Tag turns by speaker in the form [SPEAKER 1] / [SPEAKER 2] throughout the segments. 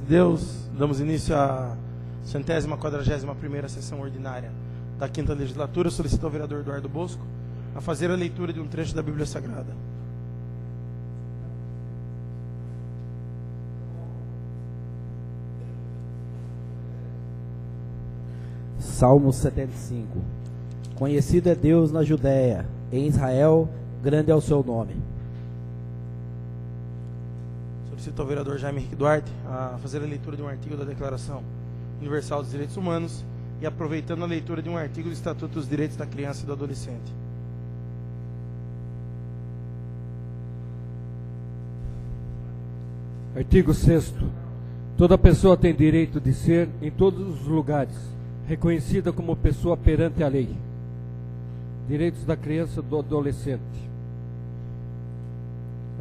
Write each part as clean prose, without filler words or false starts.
[SPEAKER 1] Deus, damos início à 141ª sessão ordinária da 5ª legislatura. Solicito ao vereador Eduardo Bosco a fazer a leitura de um trecho da Bíblia Sagrada.
[SPEAKER 2] Salmo 75. Conhecido é Deus na Judéia, em Israel, grande é o seu nome.
[SPEAKER 1] Solicito ao vereador Jaime Henrique Duarte a fazer a leitura de um artigo da Declaração Universal dos Direitos Humanos e aproveitando a leitura de um artigo do Estatuto dos Direitos da Criança e do Adolescente.
[SPEAKER 3] Artigo 6º. Toda pessoa tem direito de ser, em todos os lugares, reconhecida como pessoa perante a lei. Direitos da criança e do adolescente.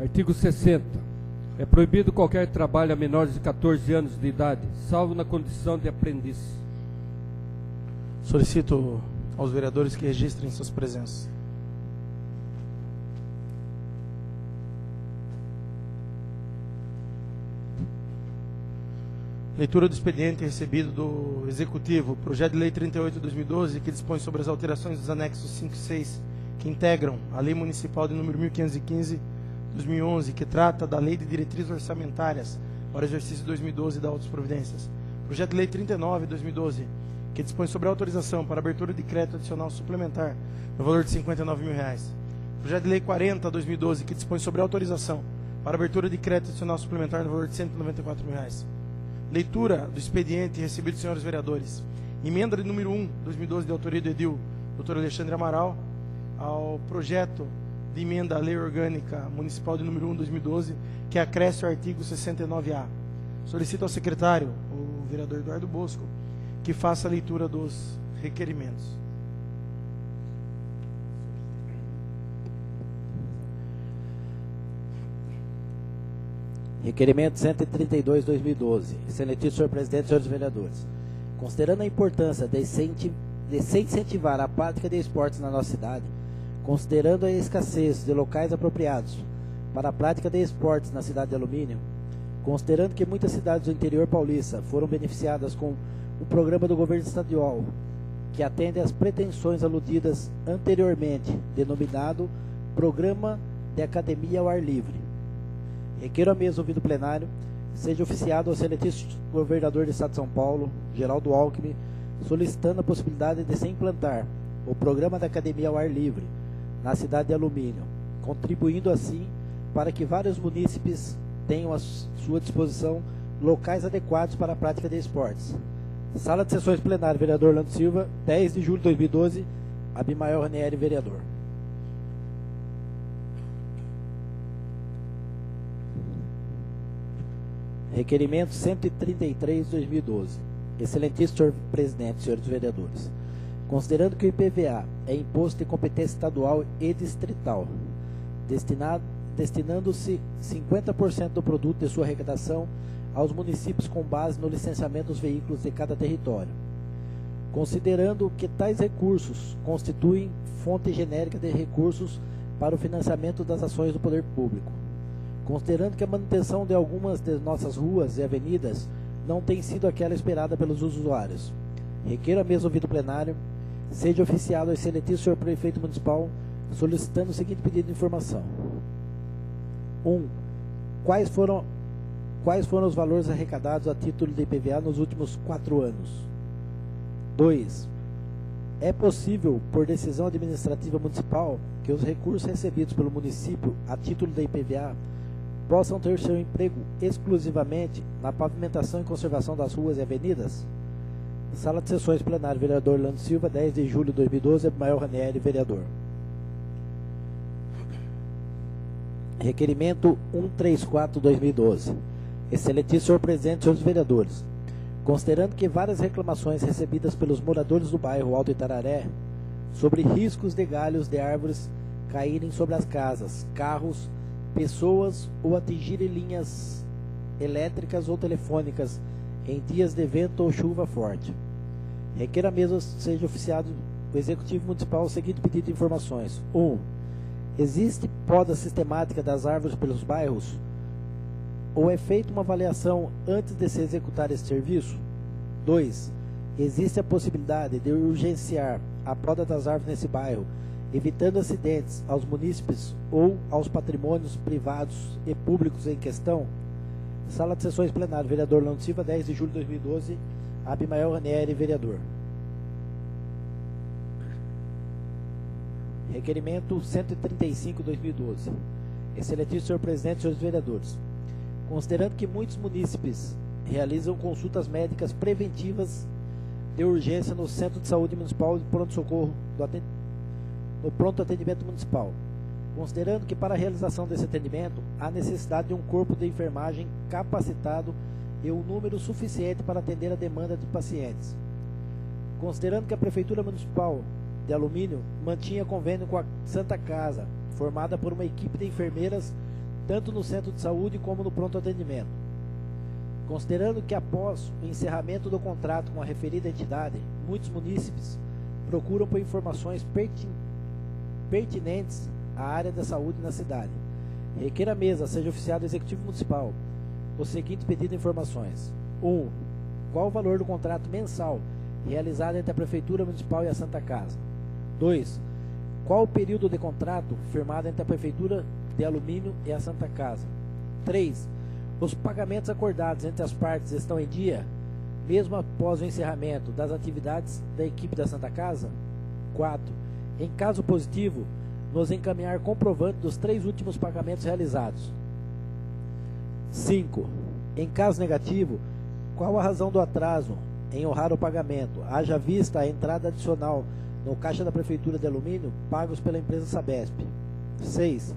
[SPEAKER 3] Artigo 60. É proibido qualquer trabalho a menores de 14 anos de idade, salvo na condição de aprendiz.
[SPEAKER 1] Solicito aos vereadores que registrem suas presenças. Leitura do expediente recebido do Executivo, projeto de lei 38/2012, que dispõe sobre as alterações dos anexos 5 e 6, que integram a lei municipal de número 1515/2011, que trata da lei de diretrizes orçamentárias para o exercício 2012 e da outras providências. Projeto de lei 39/2012, que dispõe sobre a autorização para abertura de crédito adicional suplementar no valor de R$59 mil. Projeto de lei 40/2012, que dispõe sobre a autorização para abertura de crédito adicional suplementar no valor de R$194 mil. Leitura do expediente recebido dos senhores vereadores. Emenda de número 1/2012, de autoria do edil Dr. Alexandre Amaral, ao projeto de emenda à Lei Orgânica Municipal de número 1/2012, que acresce o artigo 69A. Solicito ao secretário, o vereador Eduardo Bosco, que faça a leitura dos requerimentos.
[SPEAKER 2] Requerimento 132/2012. Excelentíssimo senhor presidente, senhores vereadores. Considerando a importância de se incentivar a prática de esportes na nossa cidade, considerando a escassez de locais apropriados para a prática de esportes na cidade de Alumínio, considerando que muitas cidades do interior paulista foram beneficiadas com o programa do governo estadual, que atende às pretensões aludidas anteriormente, denominado Programa de Academia ao Ar Livre, requeiro a mesa ouvido plenário, seja oficiado ao excelentíssimo governador do estado de São Paulo, Geraldo Alckmin, solicitando a possibilidade de se implantar o Programa da Academia ao Ar Livre na cidade de Alumínio, contribuindo assim para que vários munícipes tenham à sua disposição locais adequados para a prática de esportes. Sala de sessões plenária, vereador Orlando Silva, 10 de julho de 2012, Abimael Ranieri, vereador. Requerimento 133/2012. Excelentíssimo senhor presidente, senhores vereadores. Considerando que o IPVA é imposto de competência estadual e distrital, destinando-se 50% do produto de sua arrecadação aos municípios com base no licenciamento dos veículos de cada território. Considerando que tais recursos constituem fonte genérica de recursos para o financiamento das ações do poder público. Considerando que a manutenção de algumas de nossas ruas e avenidas não tem sido aquela esperada pelos usuários, requeiro a mesa ouvido plenário, seja oficiado ao excelentíssimo senhor prefeito municipal, solicitando o seguinte pedido de informação. 1. Quais foram os valores arrecadados a título de IPVA nos últimos 4 anos? 2. É possível, por decisão administrativa municipal, que os recursos recebidos pelo município a título da IPVA possam ter seu emprego exclusivamente na pavimentação e conservação das ruas e avenidas? Sala de Sessões Plenário, vereador Orlando Silva, 10 de julho de 2012, Abimael Ranieri, vereador. Requerimento 134/2012. Excelentíssimo senhor presidente, senhores vereadores, considerando que várias reclamações recebidas pelos moradores do bairro Alto Itararé sobre riscos de galhos de árvores caírem sobre as casas, carros, pessoas ou atingirem linhas elétricas ou telefônicas em dias de vento ou chuva forte. Requer a mesa seja oficiado o Executivo Municipal o seguinte pedido de informações. 1. Existe poda sistemática das árvores pelos bairros? Ou é feita uma avaliação antes de se executar esse serviço? 2. Existe a possibilidade de urgenciar a poda das árvores nesse bairro, evitando acidentes aos munícipes ou aos patrimônios privados e públicos em questão? Sala de Sessões Plenário, vereador Orlando Silva, 10 de julho de 2012, Abimael Ranieri, vereador. Requerimento 135/2012. Excelentíssimo senhor presidente, senhores vereadores, considerando que muitos munícipes realizam consultas médicas preventivas de urgência no Centro de Saúde Municipal e Pronto-Socorro no Pronto Atendimento Municipal, considerando que para a realização desse atendimento há necessidade de um corpo de enfermagem capacitado e um número suficiente para atender a demanda de pacientes, considerando que a Prefeitura Municipal de Alumínio mantinha convênio com a Santa Casa, formada por uma equipe de enfermeiras tanto no centro de saúde como no pronto atendimento, considerando que após o encerramento do contrato com a referida entidade, muitos munícipes procuram por informações pertinentes à área da saúde na cidade. Requer a mesa seja oficiado o Executivo Municipal o seguinte pedido de informações. 1. Qual o valor do contrato mensal realizado entre a Prefeitura Municipal e a Santa Casa? 2. Qual o período de contrato firmado entre a Prefeitura de Alumínio e a Santa Casa? 3. Os pagamentos acordados entre as partes estão em dia, mesmo após o encerramento das atividades da equipe da Santa Casa? 4. Em caso positivo, nos encaminhar comprovante dos 3 últimos pagamentos realizados. 5. Em caso negativo, qual a razão do atraso em honrar o pagamento, haja vista a entrada adicional no caixa da Prefeitura de Alumínio pagos pela empresa Sabesp? 6.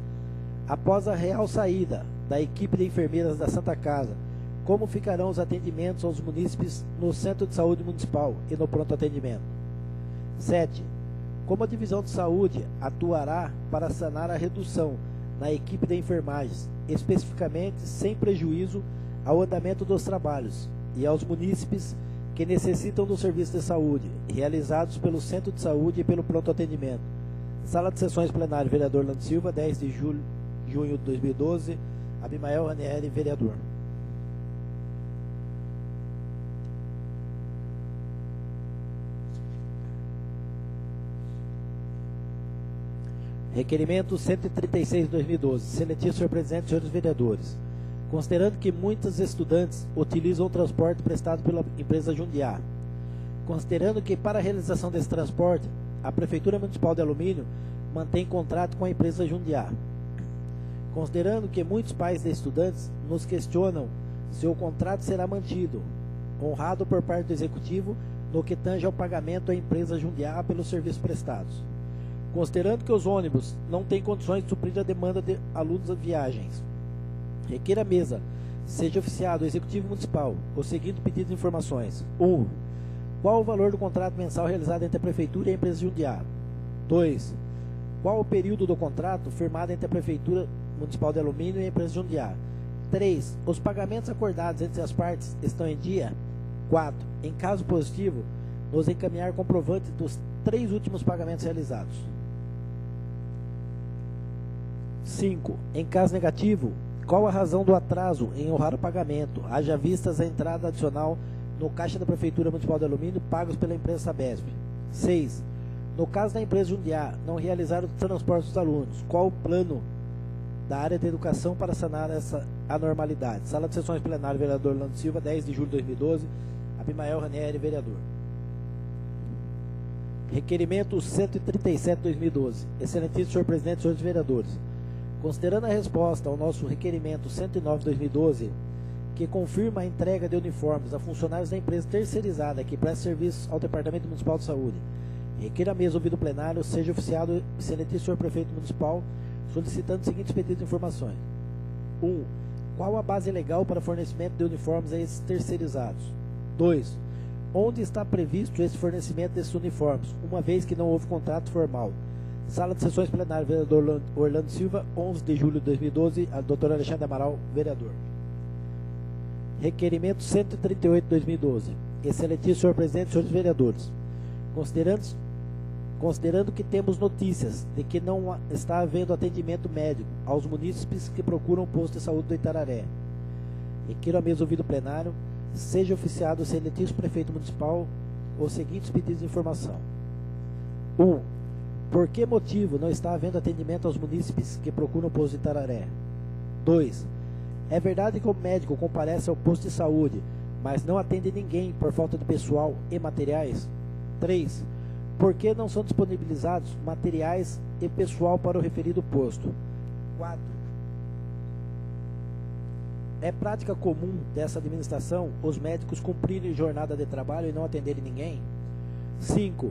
[SPEAKER 2] Após a real saída da equipe de enfermeiras da Santa Casa, como ficarão os atendimentos aos munícipes no Centro de Saúde Municipal e no pronto atendimento? 7. Como a Divisão de Saúde atuará para sanar a redução na equipe de enfermagens, especificamente sem prejuízo ao andamento dos trabalhos e aos munícipes que necessitam do serviço de saúde, realizados pelo Centro de Saúde e pelo pronto atendimento? Sala de Sessões Plenário, vereador Orlando Silva, 10 de junho de 2012, Abimael Ranieri, vereador. Requerimento 136/2012. Excelentíssimo senhor presidente, senhores vereadores, considerando que muitos estudantes utilizam o transporte prestado pela empresa Jundiá, considerando que para a realização desse transporte, a Prefeitura Municipal de Alumínio mantém contrato com a empresa Jundiá, considerando que muitos pais de estudantes nos questionam se o contrato será mantido, honrado por parte do Executivo no que tange ao pagamento à empresa Jundiá pelos serviços prestados, considerando que os ônibus não têm condições de suprir a demanda de alunos a viagens, requer a mesa seja oficiado o Executivo Municipal o seguinte pedido de informações. 1. Qual o valor do contrato mensal realizado entre a Prefeitura e a empresa Jundiá? 2. Qual o período do contrato firmado entre a Prefeitura Municipal de Alumínio e a empresa Jundiá? 3. Os pagamentos acordados entre as partes estão em dia? 4. Em caso positivo, nos encaminhar comprovante dos 3 últimos pagamentos realizados. 5. Em caso negativo, qual a razão do atraso em honrar o pagamento, haja vistas a entrada adicional no caixa da Prefeitura Municipal de Alumínio pagos pela empresa Sabesp? 6. No caso da empresa Jundiá não realizar o transporte dos alunos, qual o plano da área de educação para sanar essa anormalidade? Sala de Sessões Plenário, vereador Orlando Silva, 10 de julho de 2012, Abimael Ranieri, vereador. Requerimento 137/2012. Excelentíssimo senhor presidente, senhores vereadores, Considerando a resposta ao nosso requerimento 109/2012, que confirma a entrega de uniformes a funcionários da empresa terceirizada que presta serviços ao Departamento Municipal de Saúde, requer a mesa ouvido plenário, seja oficiado excelentíssimo senhor prefeito municipal, solicitando os seguintes pedidos de informações. 1. Qual a base legal para fornecimento de uniformes a esses terceirizados? 2. Onde está previsto esse fornecimento desses uniformes, uma vez que não houve contrato formal? Sala de sessões plenárias, vereador Orlando Silva, 11 de julho de 2012, a doutora Alexandre Amaral, vereador. Requerimento 138 de 2012. Excelentíssimo senhor presidente, senhores vereadores. Considerando que temos notícias de que não está havendo atendimento médico aos munícipes que procuram posto de saúde do Itararé, requiro a mesa ouvido plenário, seja oficiado o excelentíssimo prefeito municipal os seguintes pedidos de informação. 1. Por que motivo não está havendo atendimento aos munícipes que procuram posto de Itararé? 2. É verdade que o médico comparece ao posto de saúde, mas não atende ninguém por falta de pessoal e materiais? 3. Por que não são disponibilizados materiais e pessoal para o referido posto? 4. É prática comum dessa administração os médicos cumprirem jornada de trabalho e não atenderem ninguém? 5.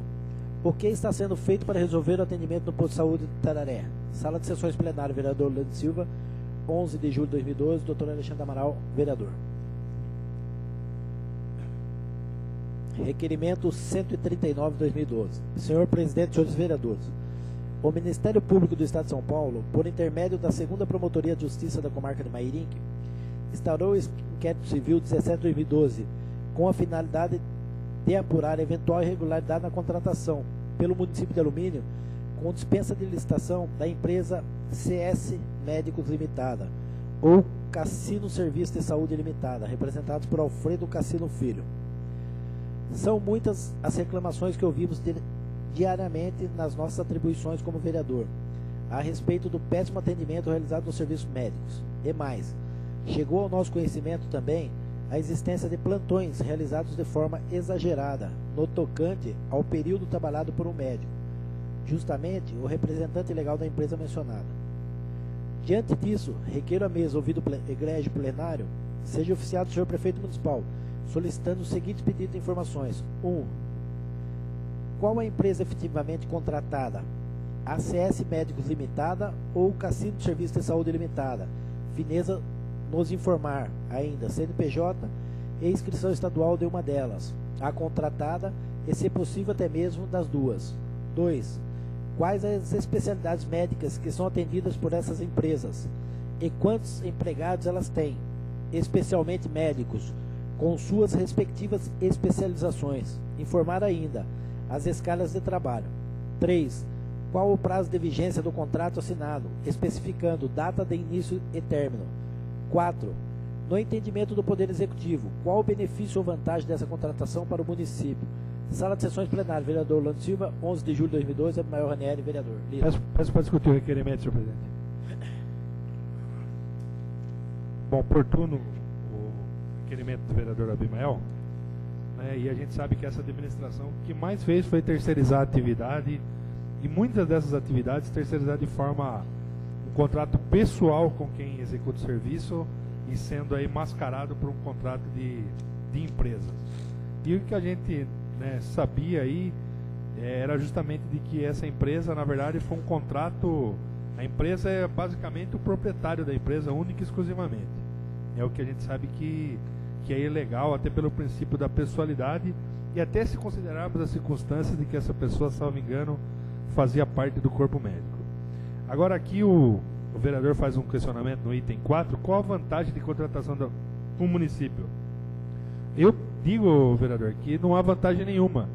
[SPEAKER 2] O que está sendo feito para resolver o atendimento no posto de saúde de Itararé? Sala de sessões plenárias, vereador Orlando Silva, 11 de julho de 2012, doutor Alexandre Amaral, vereador. Requerimento 139 de 2012. Senhor presidente, senhores vereadores, o Ministério Público do Estado de São Paulo, por intermédio da 2ª Promotoria de Justiça da Comarca de Mairinque, instaurou o inquérito civil 17 de 2012, com a finalidade de apurar eventual irregularidade na contratação pelo município de Alumínio com dispensa de licitação da empresa CS Médicos Limitada ou Cassino Serviço de Saúde Limitada, representados por Alfredo Cassino Filho. São muitas as reclamações que ouvimos diariamente nas nossas atribuições como vereador, a respeito do péssimo atendimento realizado nos serviços médicos. E mais, chegou ao nosso conhecimento também a existência de plantões realizados de forma exagerada, no tocante ao período trabalhado por um médico, justamente o representante legal da empresa mencionada. Diante disso, requeiro a mesa, ouvido egrégio plenário, seja oficiado o senhor prefeito municipal, solicitando os seguintes pedidos de informações. 1. Qual a empresa efetivamente contratada? ACS Médicos Limitada ou Cassino de Serviço de Saúde Limitada? Fineza nos informar ainda CNPJ e inscrição estadual de uma delas, a contratada e, se possível, até mesmo das duas. 2. Quais as especialidades médicas que são atendidas por essas empresas e quantos empregados elas têm, especialmente médicos, com suas respectivas especializações. Informar ainda as escalas de trabalho. 3. Qual o prazo de vigência do contrato assinado, especificando data de início e término. 4. No entendimento do Poder Executivo, qual o benefício ou vantagem dessa contratação para o município? Sala de sessões plenárias, vereador Orlando Silva, 11 de julho de 2012, Maior Ranieri, vereador.
[SPEAKER 4] Peço para discutir o requerimento, senhor presidente. Bom, oportuno o requerimento do vereador Abimael, né, e a gente sabe que essa administração o que mais fez foi terceirizar a atividade, e muitas dessas atividades terceirizar de forma um contrato pessoal com quem executa o serviço e sendo aí mascarado por um contrato de empresas. E o que a gente, né, sabia aí era justamente de que essa empresa, na verdade, foi um contrato. A empresa é basicamente o proprietário da empresa, única e exclusivamente. É o que a gente sabe que é ilegal, até pelo princípio da pessoalidade, e até se considerarmos as circunstâncias de que essa pessoa, salvo engano, fazia parte do corpo médico. Agora aqui o vereador faz um questionamento no item 4, qual a vantagem de contratação do município? Eu digo, vereador, que não há vantagem nenhuma,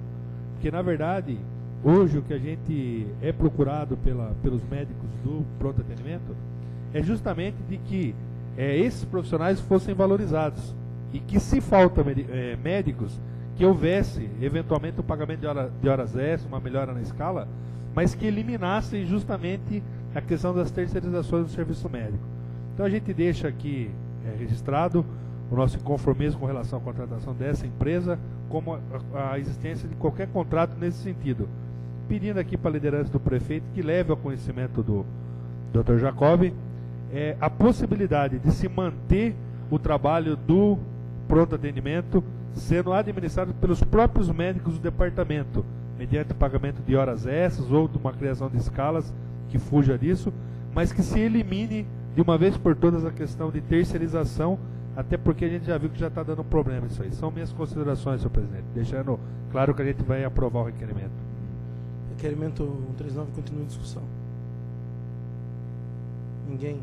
[SPEAKER 4] porque na verdade, hoje o que a gente é procurado pelos médicos do pronto atendimento é justamente de que esses profissionais fossem valorizados e que, se falta médicos, que houvesse eventualmente o pagamento de horas extras, uma melhora na escala, mas que eliminassem justamente a questão das terceirizações do serviço médico. Então a gente deixa aqui registrado o nosso inconformismo com relação à contratação dessa empresa, como a existência de qualquer contrato nesse sentido. Pedindo aqui para a liderança do prefeito que leve ao conhecimento do Dr. Jacob a possibilidade de se manter o trabalho do pronto atendimento sendo administrado pelos próprios médicos do departamento, mediante o pagamento de horas extras ou de uma criação de escalas que fuja disso, mas que se elimine de uma vez por todas a questão de terceirização, até porque a gente já viu que já está dando problema isso aí. São minhas considerações, senhor presidente, deixando claro que a gente vai aprovar o requerimento.
[SPEAKER 1] Requerimento 139 continua em discussão. Ninguém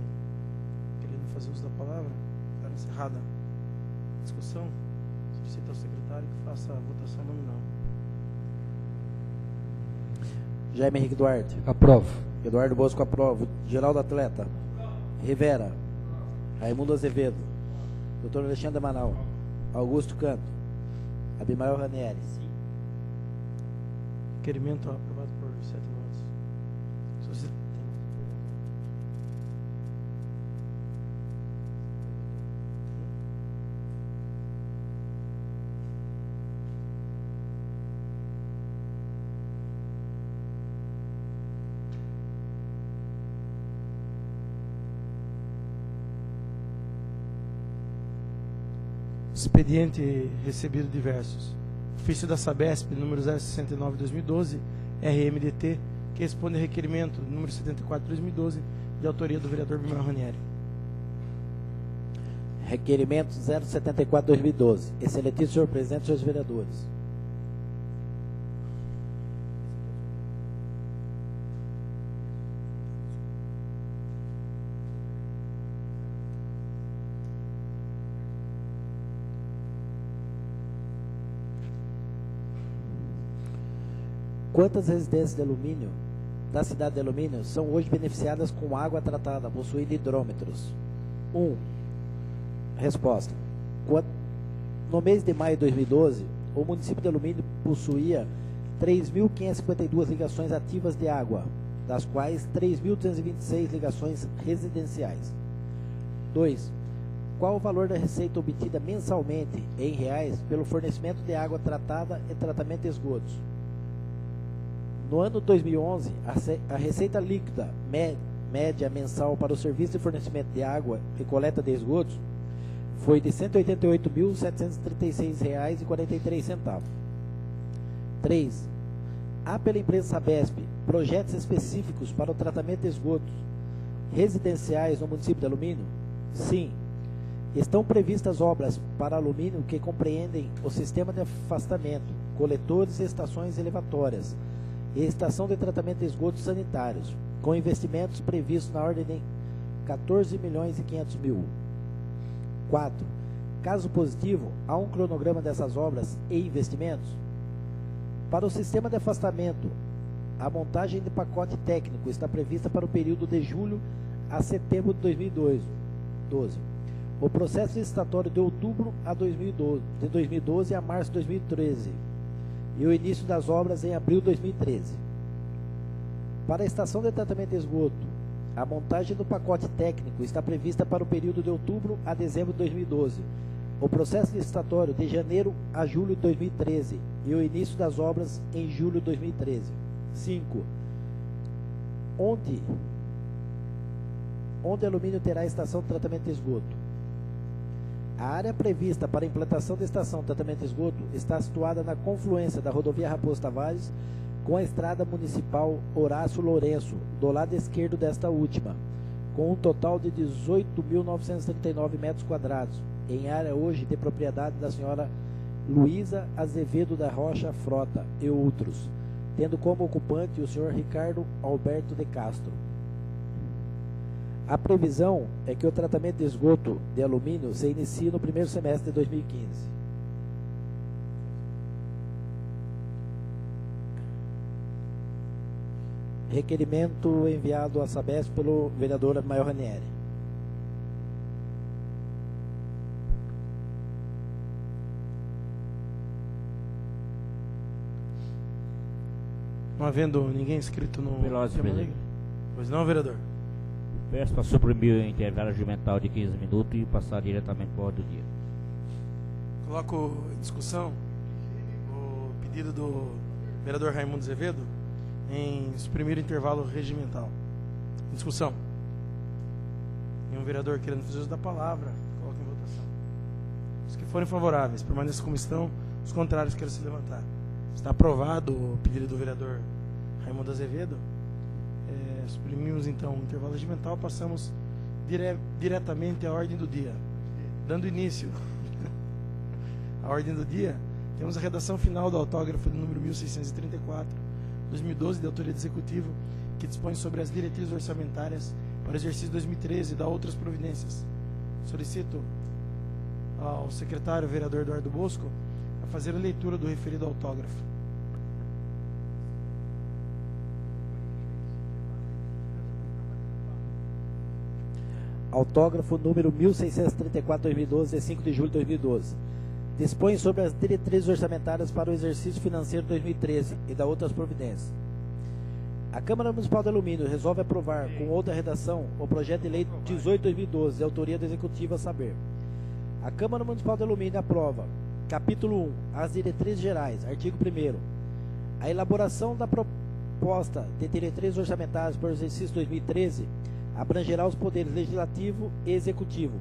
[SPEAKER 1] querendo fazer uso da palavra? Está encerrada a discussão. Solicito ao secretário que faça a votação nominal.
[SPEAKER 2] Jaime Henrique Duarte.
[SPEAKER 3] Aprovo.
[SPEAKER 2] Eduardo Bosco aprova. Geraldo Atleta. Rivera. Raimundo Azevedo. Dr. Alexandre Manal. Augusto Canto. Abimael Ranieri.
[SPEAKER 1] Requerimento aprovado por 7 votos. Solicito. Expediente recebido diversos. Ofício da Sabesp, número 069/2012, RMDT, que responde ao requerimento número 74/2012, de autoria do vereador Bimael Ranieri.
[SPEAKER 2] Requerimento 074/2012. Excelentíssimo senhor presidente, senhores vereadores. Quantas residências de alumínio da cidade de Alumínio são hoje beneficiadas com água tratada, possuindo hidrômetros? 1. Resposta. No mês de maio de 2012, o município de Alumínio possuía 3.552 ligações ativas de água, das quais 3.226 ligações residenciais. 2. Qual o valor da receita obtida mensalmente, em reais, pelo fornecimento de água tratada e tratamento de esgotos? No ano 2011, a receita líquida média mensal para o serviço de fornecimento de água e coleta de esgotos foi de R$ 188.736,43. 3. Há pela empresa Sabesp projetos específicos para o tratamento de esgotos residenciais no município de Alumínio? Sim. Estão previstas obras para alumínio que compreendem o sistema de afastamento, coletores e estações elevatórias, e estação de tratamento de esgotos sanitários, com investimentos previstos na ordem de 14.500.000. 4. Caso positivo, há um cronograma dessas obras e investimentos? Para o sistema de afastamento, a montagem de pacote técnico está prevista para o período de julho a setembro de 2012. O processo licitatório de outubro de 2012 a março de 2013. E o início das obras em abril de 2013. Para a estação de tratamento de esgoto, a montagem do pacote técnico está prevista para o período de outubro a dezembro de 2012. O processo licitatório de janeiro a julho de 2013 e o início das obras em julho de 2013. 5. Onde alumínio terá a estação de tratamento de esgoto? A área prevista para a implantação da estação de tratamento de esgoto está situada na confluência da rodovia Raposo Tavares com a estrada municipal Horácio Lourenço, do lado esquerdo desta última, com um total de 18.939 metros quadrados, em área hoje de propriedade da senhora Luísa Azevedo da Rocha Frota e outros, tendo como ocupante o senhor Ricardo Alberto de Castro. A previsão é que o tratamento de esgoto de alumínio se inicie no primeiro semestre de 2015. Requerimento enviado à Sabesp pelo vereador Abimael Ranieri.
[SPEAKER 1] Não havendo ninguém inscrito no...
[SPEAKER 5] Veloz, presidente.
[SPEAKER 1] Pois não, vereador?
[SPEAKER 5] Peço para suprimir o intervalo regimental de 15 minutos e passar diretamente para o ordem do dia.
[SPEAKER 1] Coloco em discussão o pedido do vereador Raimundo Azevedo em suprimir o intervalo regimental. Em discussão. Nenhum vereador querendo fazer uso da palavra, coloque em votação. Os que forem favoráveis, permaneçam como estão. Os contrários, queiram se levantar. Está aprovado o pedido do vereador Raimundo Azevedo. Suprimimos então o intervalo regimental, passamos diretamente à ordem do dia. Dando início à ordem do dia, temos a redação final do autógrafo de número 1634, 2012, de autoria do Executivo, que dispõe sobre as diretrizes orçamentárias para o exercício 2013 e dá outras providências. Solicito ao secretário vereador Eduardo Bosco a fazer a leitura do referido autógrafo.
[SPEAKER 2] Autógrafo número 1634/2012, de 5 de julho de 2012. Dispõe sobre as diretrizes orçamentárias para o exercício financeiro 2013 e dá outras providências. A Câmara Municipal de Alumínio resolve aprovar, com outra redação, o projeto de lei 18/2012, de autoria do Executivo, a saber: a Câmara Municipal de Alumínio aprova, capítulo 1, as diretrizes gerais, artigo 1º, a elaboração da proposta de diretrizes orçamentárias para o exercício 2013 abrangerá os poderes legislativo e executivo,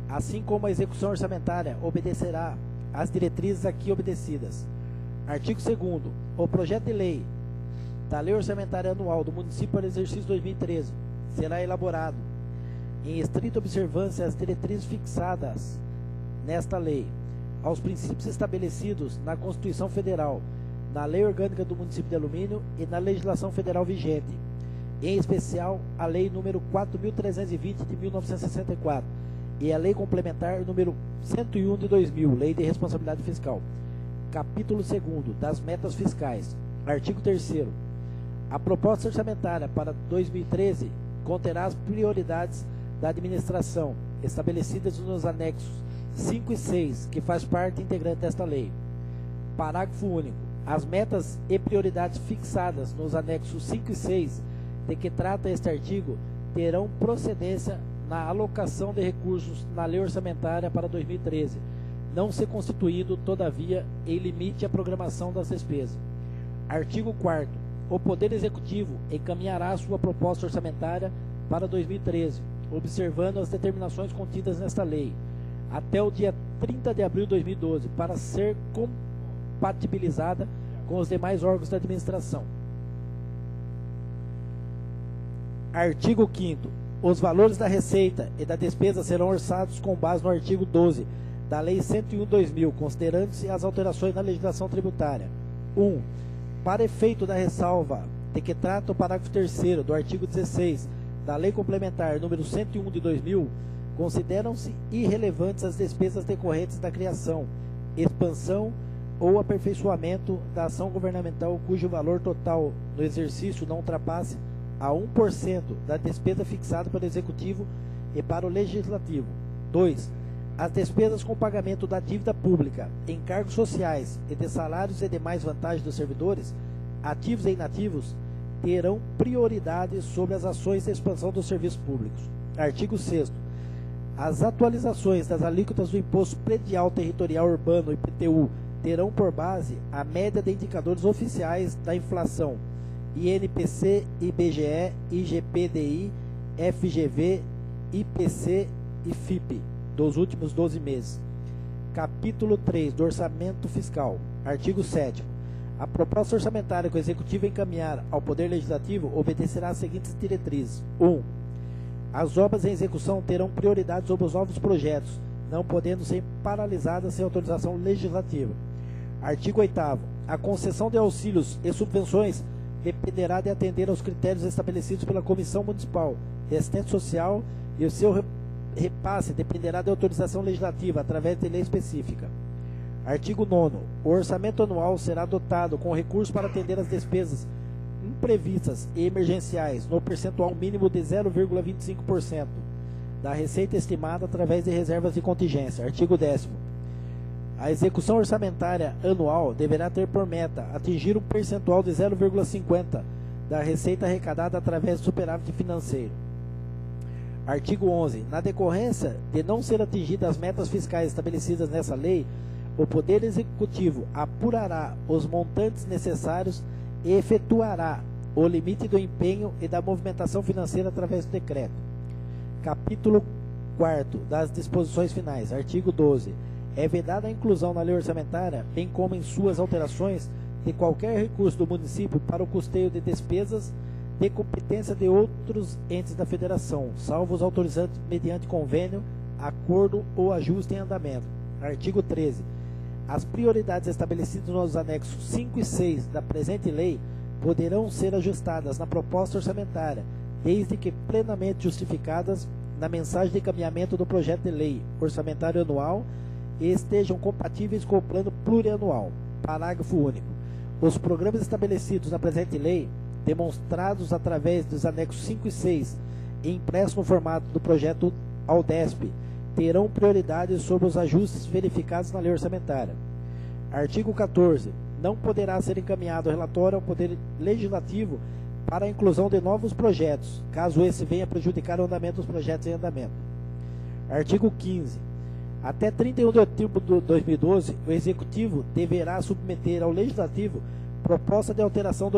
[SPEAKER 2] assim como a execução orçamentária obedecerá às diretrizes aqui obedecidas. Artigo 2º. O projeto de lei da Lei Orçamentária Anual do Município para o exercício 2013 será elaborado em estrita observância às diretrizes fixadas nesta lei, aos princípios estabelecidos na Constituição Federal, na Lei Orgânica do Município de Alumínio e na legislação federal vigente, em especial a Lei número 4.320 de 1964 e a Lei Complementar número 101 de 2000, Lei de Responsabilidade Fiscal. Capítulo 2º, das metas fiscais. Artigo 3º. A proposta orçamentária para 2013 conterá as prioridades da administração, estabelecidas nos anexos 5 e 6, que faz parte integrante desta lei. Parágrafo único. As metas e prioridades fixadas nos anexos 5 e 6, de que trata este artigo, terão procedência na alocação de recursos na lei orçamentária para 2013, não se constituindo, todavia, em limite à programação das despesas. Artigo 4º. O Poder Executivo encaminhará sua proposta orçamentária para 2013, observando as determinações contidas nesta lei, até o dia 30 de abril de 2012, para ser compatibilizada com os demais órgãos da administração. Artigo 5º. Os valores da receita e da despesa serão orçados com base no artigo 12 da Lei 101/2000, considerando-se as alterações na legislação tributária. 1. Para efeito da ressalva de que trata o parágrafo 3º do artigo 16 da Lei Complementar número 101 de 2000, consideram-se irrelevantes as despesas decorrentes da criação, expansão ou aperfeiçoamento da ação governamental cujo valor total no exercício não ultrapasse a 1% da despesa fixada pelo Executivo e para o Legislativo. 2. As despesas com pagamento da dívida pública, encargos sociais e de salários e demais vantagens dos servidores, ativos e inativos, terão prioridade sobre as ações de expansão dos serviços públicos. Artigo 6º. As atualizações das alíquotas do Imposto Predial Territorial Urbano, IPTU, terão por base a média de indicadores oficiais da inflação, INPC, IBGE, IGPDI, FGV, IPC e FIPE, dos últimos 12 meses. Capítulo 3 do Orçamento Fiscal. Artigo 7º. A proposta orçamentária que o Executivo encaminhar ao Poder Legislativo obedecerá às seguintes diretrizes. 1. As obras em execução terão prioridade sobre os novos projetos, não podendo ser paralisadas sem autorização legislativa. Artigo 8º. A concessão de auxílios e subvenções dependerá de atender aos critérios estabelecidos pela Comissão Municipal de Assistência Social e o seu repasse dependerá de autorização legislativa através de lei específica. Artigo 9º. O orçamento anual será dotado com recursos para atender as despesas imprevistas e emergenciais no percentual mínimo de 0,25% da receita estimada através de reservas de contingência. Artigo 10º. A execução orçamentária anual deverá ter por meta atingir um percentual de 0,50% da receita arrecadada através do superávit financeiro. Artigo 11. Na decorrência de não ser atingidas as metas fiscais estabelecidas nessa lei, o Poder Executivo apurará os montantes necessários e efetuará o limite do empenho e da movimentação financeira através do decreto. Capítulo 4º das disposições finais, artigo 12. É vedada a inclusão na lei orçamentária, bem como em suas alterações, de qualquer recurso do município para o custeio de despesas de competência de outros entes da federação, salvo os autorizantes mediante convênio, acordo ou ajuste em andamento. Artigo 13. As prioridades estabelecidas nos anexos 5 e 6 da presente lei poderão ser ajustadas na proposta orçamentária, desde que plenamente justificadas na mensagem de encaminhamento do projeto de lei orçamentário anual e estejam compatíveis com o plano plurianual. Parágrafo único. Os programas estabelecidos na presente lei, demonstrados através dos anexos 5 e 6 e impressos no formato do projeto AUDESP, terão prioridade sobre os ajustes verificados na lei orçamentária. Artigo 14. Não poderá ser encaminhado relatório ao Poder Legislativo para a inclusão de novos projetos, caso esse venha prejudicar o andamento dos projetos em andamento. Artigo 15. Até 31 de outubro de 2012, o Executivo deverá submeter ao Legislativo proposta de alteração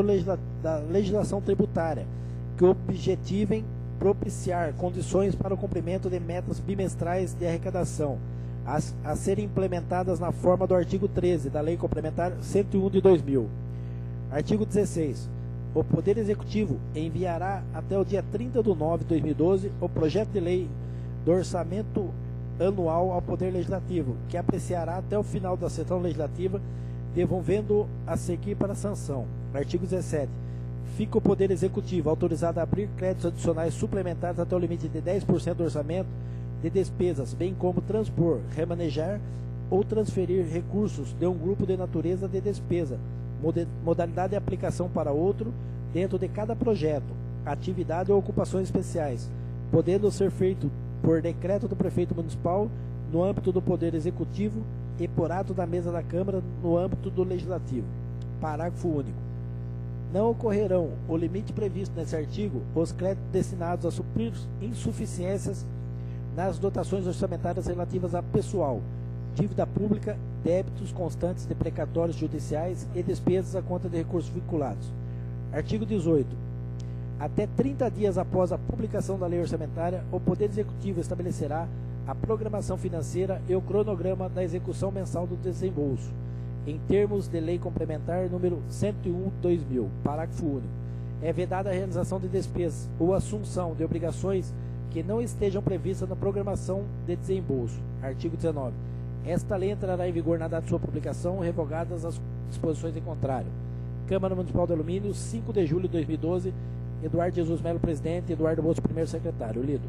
[SPEAKER 2] da legislação tributária, que objetivem propiciar condições para o cumprimento de metas bimestrais de arrecadação, a serem implementadas na forma do artigo 13 da Lei Complementar 101 de 2000. Artigo 16. O Poder Executivo enviará até o dia 30 de nove de 2012 o projeto de lei do orçamento anual ao Poder Legislativo, que apreciará até o final da sessão legislativa, devolvendo a seguir para a sanção. Artigo 17. Fica o Poder Executivo autorizado a abrir créditos adicionais suplementares até o limite de 10% do orçamento de despesas, bem como transpor, remanejar ou transferir recursos de um grupo de natureza de despesa, modalidade de aplicação para outro, dentro de cada projeto, atividade ou ocupações especiais, podendo ser feito por decreto do prefeito municipal no âmbito do Poder Executivo e por ato da mesa da Câmara no âmbito do Legislativo. Parágrafo único. Não ocorrerão o limite previsto nesse artigo os créditos destinados a suprir insuficiências nas dotações orçamentárias relativas a pessoal, dívida pública, débitos constantes de precatórios judiciais e despesas à conta de recursos vinculados. Artigo 18. Até 30 dias após a publicação da lei orçamentária, o Poder Executivo estabelecerá a programação financeira e o cronograma da execução mensal do desembolso, em termos de Lei Complementar número 101/2000, parágrafo único. É vedada a realização de despesas ou assunção de obrigações que não estejam previstas na programação de desembolso. Artigo 19. Esta lei entrará em vigor na data de sua publicação, revogadas as disposições em contrário. Câmara Municipal de Alumínio, 5 de julho de 2012. Eduardo Jesus Melo, presidente. Eduardo Bolso, primeiro secretário. Lido.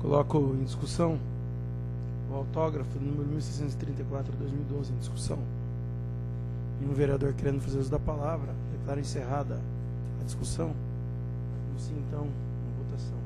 [SPEAKER 1] Coloco em discussão o autógrafo número 1634/2012 em discussão. E um vereador querendo fazer uso da palavra, declaro encerrada a discussão. Vamos sim, então, a votação.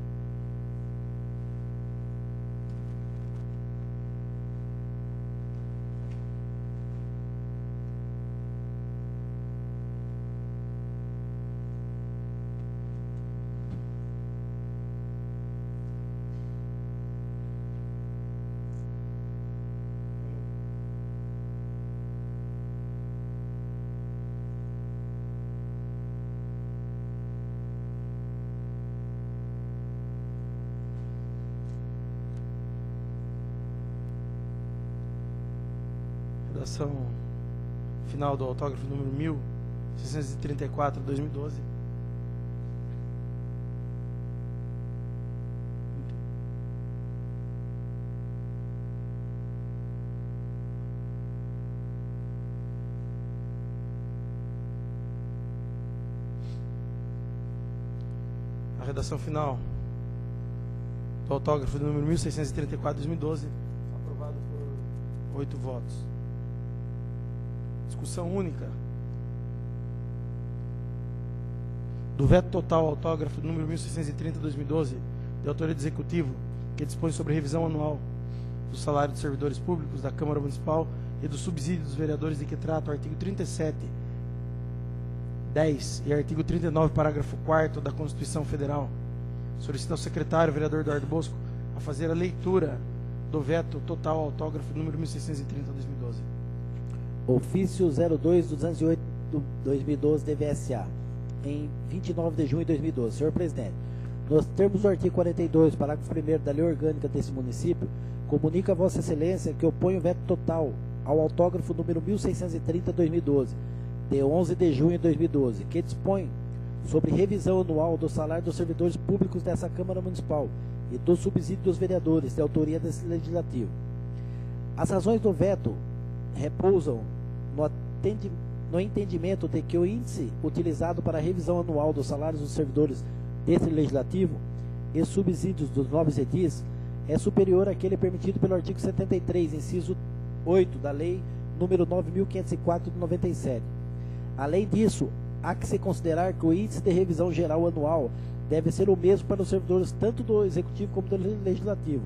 [SPEAKER 1] Redação final do autógrafo número 1634/2012. A redação final do autógrafo número 1634/2012, aprovado por 8 votos. Discussão única do veto total ao autógrafo número 1630/2012, de autoria do Executivo, que dispõe sobre a revisão anual do salário dos servidores públicos da Câmara Municipal e do subsídio dos vereadores, de que trata o artigo 37, 10 e artigo 39, parágrafo 4º da Constituição Federal. Solicita ao secretário, vereador Eduardo Bosco, a fazer a leitura do veto total ao autógrafo número 1630/2012.
[SPEAKER 2] Ofício 02/208/2012 DVSA. em 29 de junho de 2012. Senhor Presidente, nos termos do artigo 42, parágrafo 1º da Lei Orgânica desse município, comunica a Vossa Excelência que opõe o veto total ao autógrafo número 1630/2012, de 11 de junho de 2012, que dispõe sobre revisão anual do salário dos servidores públicos dessa Câmara Municipal e do subsídio dos vereadores, de autoria desse Legislativo. As razões do veto repousam no entendimento de que o índice utilizado para a revisão anual dos salários dos servidores desse Legislativo e subsídios dos novos edis é superior àquele permitido pelo artigo 73, inciso 8 da Lei número 9.504 de 97. Além disso, há que se considerar que o índice de revisão geral anual deve ser o mesmo para os servidores tanto do Executivo como do Legislativo,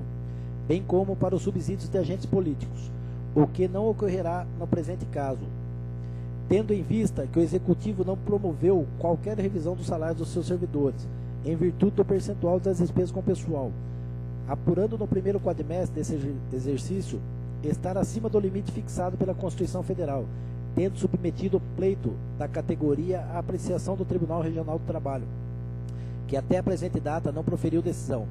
[SPEAKER 2] bem como para os subsídios de agentes políticos, o que não ocorrerá no presente caso, tendo em vista que o Executivo não promoveu qualquer revisão dos salários dos seus servidores, em virtude do percentual das despesas com pessoal, apurando no primeiro quadrimestre desse exercício estar acima do limite fixado pela Constituição Federal, tendo submetido o pleito da categoria à apreciação do Tribunal Regional do Trabalho, que até a presente data não proferiu decisão.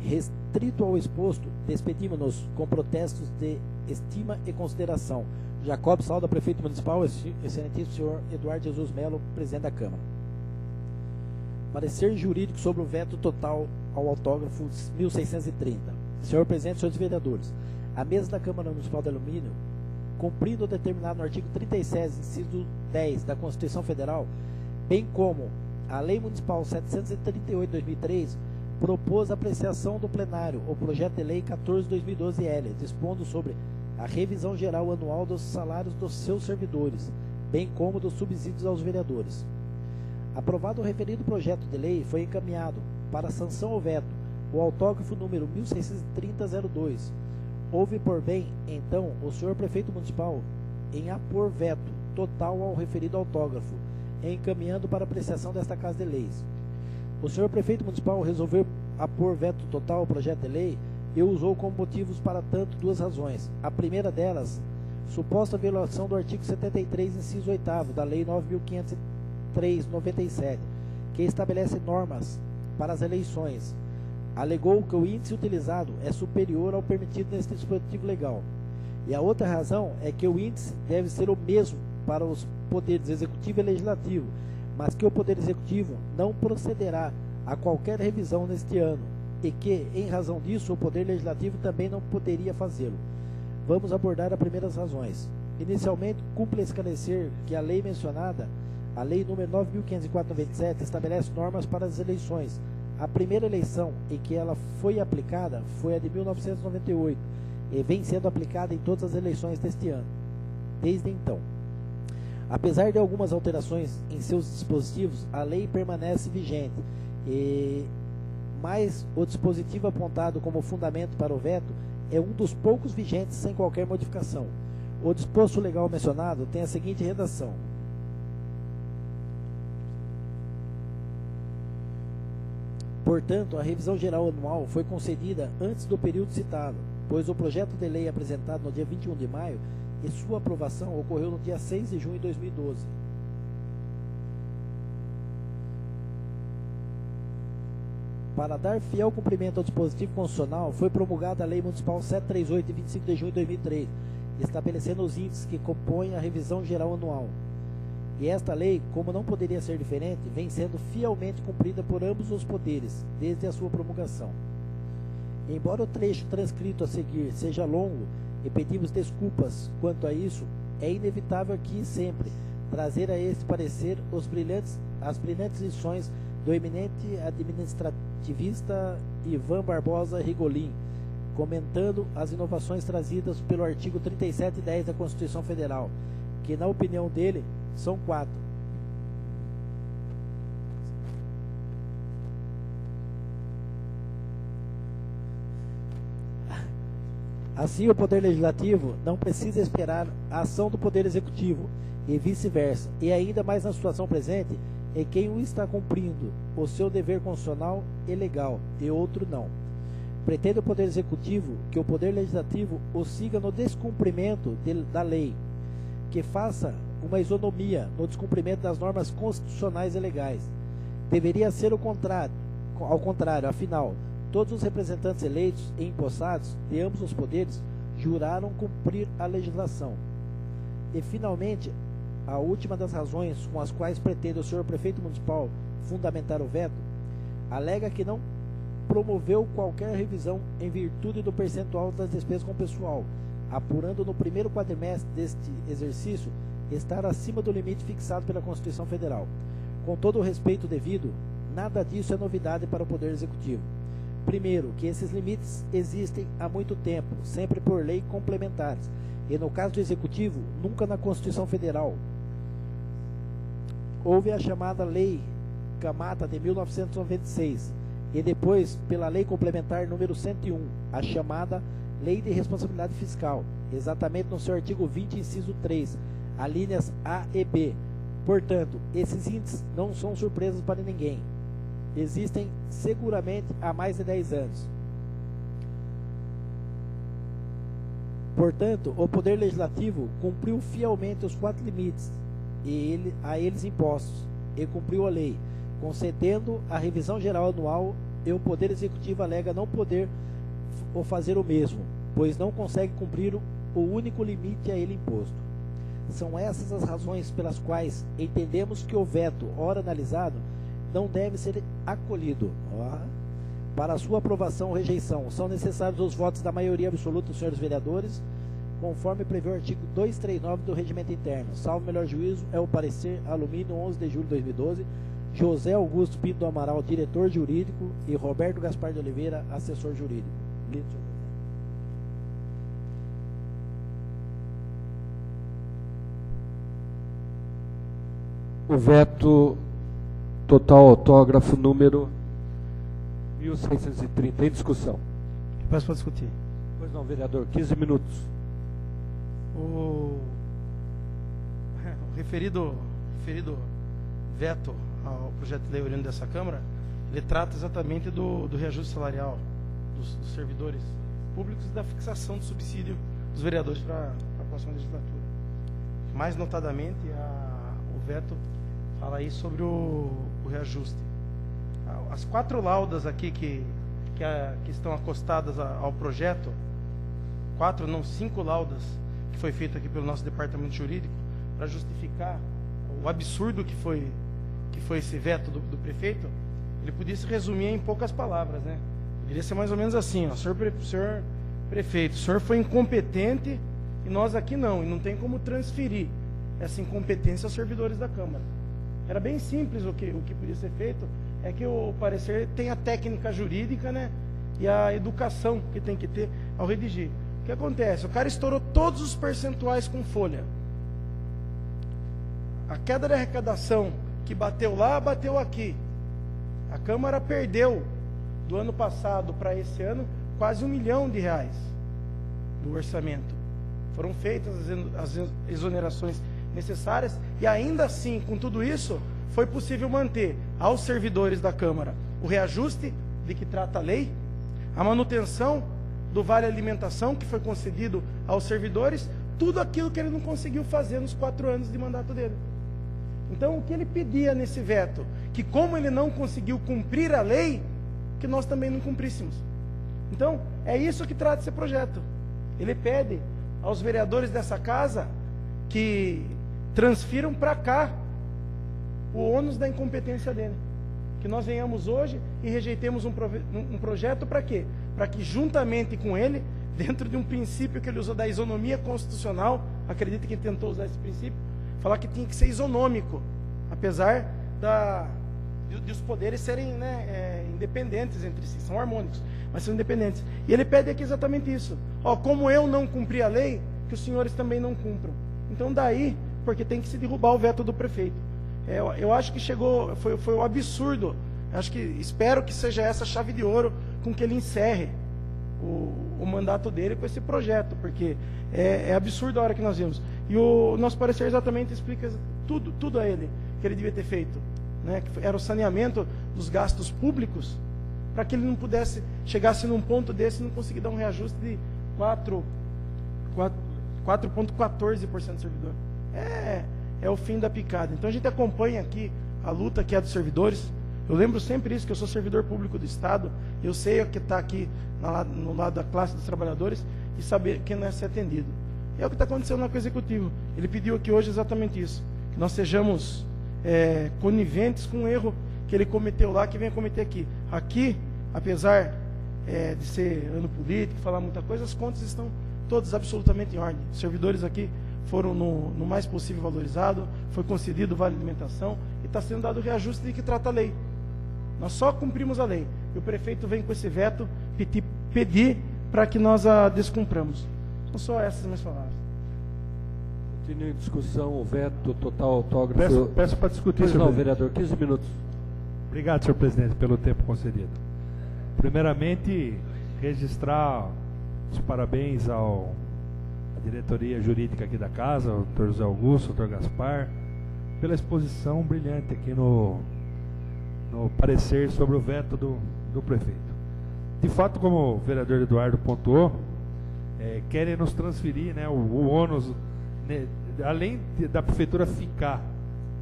[SPEAKER 2] Restrito ao exposto, despedimos-nos com protestos de estima e consideração. Jacob Salda, Prefeito Municipal, excelentíssimo senhor Eduardo Jesus Melo, Presidente da Câmara. Parecer jurídico sobre o veto total ao autógrafo 1630. Senhor Presidente, senhores vereadores, a mesa da Câmara Municipal de Alumínio, cumprindo o determinado no artigo 37, inciso 10 da Constituição Federal, bem como a Lei Municipal 738/2003, propôs a apreciação do plenário o projeto de lei 14/2012-L, dispondo sobre a revisão geral anual dos salários dos seus servidores, bem como dos subsídios aos vereadores. Aprovado o referido projeto de lei, foi encaminhado para sanção ao veto o autógrafo número 1630/02. Houve por bem, então, o senhor Prefeito Municipal em apor veto total ao referido autógrafo, encaminhando para apreciação desta Casa de Leis. O senhor Prefeito Municipal resolveu apor veto total ao projeto de lei e usou como motivos para tanto duas razões. A primeira delas, suposta violação do artigo 73, inciso 8º da Lei 9.503/97, que estabelece normas para as eleições. Alegou que o índice utilizado é superior ao permitido neste dispositivo legal. E a outra razão é que o índice deve ser o mesmo para os poderes executivo e legislativo, mas que o Poder Executivo não procederá a qualquer revisão neste ano e que, em razão disso, o Poder Legislativo também não poderia fazê-lo. Vamos abordar as primeiras razões. Inicialmente, cumpre esclarecer que a lei mencionada, a Lei nº 9.504/97, estabelece normas para as eleições. A primeira eleição em que ela foi aplicada foi a de 1998 e vem sendo aplicada em todas as eleições deste ano, desde então. Apesar de algumas alterações em seus dispositivos, a lei permanece vigente, mas o dispositivo apontado como fundamento para o veto é um dos poucos vigentes sem qualquer modificação. O disposto legal mencionado tem a seguinte redação: portanto, a revisão geral anual foi concedida antes do período citado, pois o projeto de lei apresentado no dia 21 de maio e sua aprovação ocorreu no dia 6 de junho de 2012. Para dar fiel cumprimento ao dispositivo constitucional, foi promulgada a Lei Municipal 738, de 25 de junho de 2003, estabelecendo os índices que compõem a revisão geral anual. E esta lei, como não poderia ser diferente, vem sendo fielmente cumprida por ambos os poderes, desde a sua promulgação. Embora o trecho transcrito a seguir seja longo, e pedimos desculpas quanto a isso, é inevitável aqui e sempre trazer a este parecer as brilhantes lições do eminente administrativista Ivan Barbosa Rigolin, comentando as inovações trazidas pelo artigo 3710 da Constituição Federal, que, na opinião dele, são 4. Assim, o Poder Legislativo não precisa esperar a ação do Poder Executivo, e vice-versa, e ainda mais na situação presente, em quem o está cumprindo o seu dever constitucional e legal, e outro não. Pretende o Poder Executivo que o Poder Legislativo o siga no descumprimento da lei, que faça uma isonomia no descumprimento das normas constitucionais e legais. Deveria ser ao contrário, afinal, todos os representantes eleitos e empossados de ambos os poderes juraram cumprir a legislação. E, finalmente, a última das razões com as quais pretende o senhor prefeito municipal fundamentar o veto, alega que não promoveu qualquer revisão em virtude do percentual das despesas com pessoal, apurando no primeiro quadrimestre deste exercício estar acima do limite fixado pela Constituição Federal. Com todo o respeito devido, nada disso é novidade para o Poder Executivo. Primeiro, que esses limites existem há muito tempo, sempre por lei complementares, e no caso do Executivo, nunca na Constituição Federal. Houve a chamada Lei Camata de 1996, e depois pela Lei Complementar número 101, a chamada Lei de Responsabilidade Fiscal, exatamente no seu artigo 20, inciso 3, alíneas A e B. Portanto, esses índices não são surpresas para ninguém. Existem seguramente há mais de 10 anos. Portanto, o Poder Legislativo cumpriu fielmente os 4 limites a eles impostos e cumpriu a lei, concedendo a revisão geral anual, e o Poder Executivo alega não poder fazer o mesmo, pois não consegue cumprir o único limite a ele imposto. São essas as razões pelas quais entendemos que o veto, ora analisado, não deve ser acolhido. Para sua aprovação ou rejeição, são necessários os votos da maioria absoluta dos senhores vereadores, conforme prevê o artigo 239 do Regimento Interno. Salvo melhor juízo, é o parecer Alumínio, 11 de julho de 2012, José Augusto Pinto do Amaral, diretor jurídico, e Roberto Gaspar de Oliveira, assessor jurídico. Lido, senhor presidente.
[SPEAKER 3] O veto, total autógrafo número 1630, em discussão.
[SPEAKER 1] Peço para discutir.
[SPEAKER 3] Pois não, vereador, 15 minutos.
[SPEAKER 1] O referido veto ao projeto de lei oriundo dessa Câmara, ele trata exatamente do reajuste salarial dos servidores públicos e da fixação do subsídio dos vereadores para a próxima legislatura. Mais notadamente, o veto fala aí sobre o reajuste. As 4 laudas aqui que estão acostadas ao projeto, 4, não 5 laudas que foi feito aqui pelo nosso departamento jurídico para justificar o absurdo que foi esse veto do prefeito, ele podia se resumir em poucas palavras, né? Poderia ser mais ou menos assim, ó: senhor prefeito, o senhor foi incompetente e nós aqui não, e não tem como transferir essa incompetência aos servidores da Câmara. Era bem simples o que podia ser feito, é que o parecer tem a técnica jurídica, né, e a educação que tem que ter ao redigir. O que acontece? O cara estourou todos os percentuais com folha. A queda da arrecadação que bateu lá, bateu aqui. A Câmara perdeu do ano passado para esse ano quase R$1 milhão do orçamento. Foram feitas as exonerações necessárias e ainda assim, com tudo isso, foi possível manter aos servidores da Câmara o reajuste de que trata a lei, a manutenção do vale alimentação que foi concedido aos servidores, tudo aquilo que ele não conseguiu fazer nos 4 anos de mandato dele. Então, o que ele pedia nesse veto? Que como ele não conseguiu cumprir a lei, que nós também não cumpríssemos. Então, é isso que trata esse projeto. Ele pede aos vereadores dessa casa que transfiram para cá o ônus da incompetência dele. Que nós venhamos hoje e rejeitemos um projeto para quê? Para que juntamente com ele, dentro de um princípio que ele usou da isonomia constitucional, acredito que ele tentou usar esse princípio, falar que tinha que ser isonômico, apesar de os poderes serem, né, independentes entre si, são harmônicos, mas são independentes. E ele pede aqui exatamente isso. Como eu não cumpri a lei, que os senhores também não cumpram. Então daí, porque tem que se derrubar o veto do prefeito. Eu acho que foi um absurdo. Espero que seja essa chave de ouro com que ele encerre o mandato dele com esse projeto, porque é absurdo a hora que nós vimos. E o nosso parecer exatamente explica tudo a ele que ele devia ter feito, né? Que era o saneamento dos gastos públicos, para que ele não chegasse num ponto desse e não conseguir dar um reajuste de 4,14% do servidor. é o fim da picada. Então a gente acompanha aqui a luta que é dos servidores. Eu lembro sempre isso, que eu sou servidor público do Estado, eu sei o que está aqui no lado da classe dos trabalhadores e saber quem não é ser atendido. E é o que está acontecendo lá com o Executivo. Ele pediu aqui hoje exatamente isso, que nós sejamos coniventes com o erro que ele cometeu lá, que vem a cometer aqui. Aqui, apesar de ser ano político, falar muita coisa, as contas estão todas absolutamente em ordem. Os servidores aqui foram no mais possível valorizado, foi concedido vale alimentação e está sendo dado o reajuste de que trata a lei. Nós só cumprimos a lei. E o prefeito vem com esse veto pedir para que nós a descumpramos. São só essas minhas palavras.
[SPEAKER 3] Continua em discussão o veto total autógrafo.
[SPEAKER 4] Peço para discutir,
[SPEAKER 3] Pois
[SPEAKER 4] senhor
[SPEAKER 3] não,
[SPEAKER 4] presidente.
[SPEAKER 3] vereador, 15 minutos.
[SPEAKER 4] Obrigado, senhor presidente, pelo tempo concedido. Primeiramente, registrar os parabéns à diretoria jurídica aqui da casa, o doutor José Augusto, o doutor Gaspar, pela exposição brilhante aqui no parecer sobre o veto do prefeito. De fato, como o vereador Eduardo pontuou, querem nos transferir, né, o ônus, né, além da prefeitura ficar,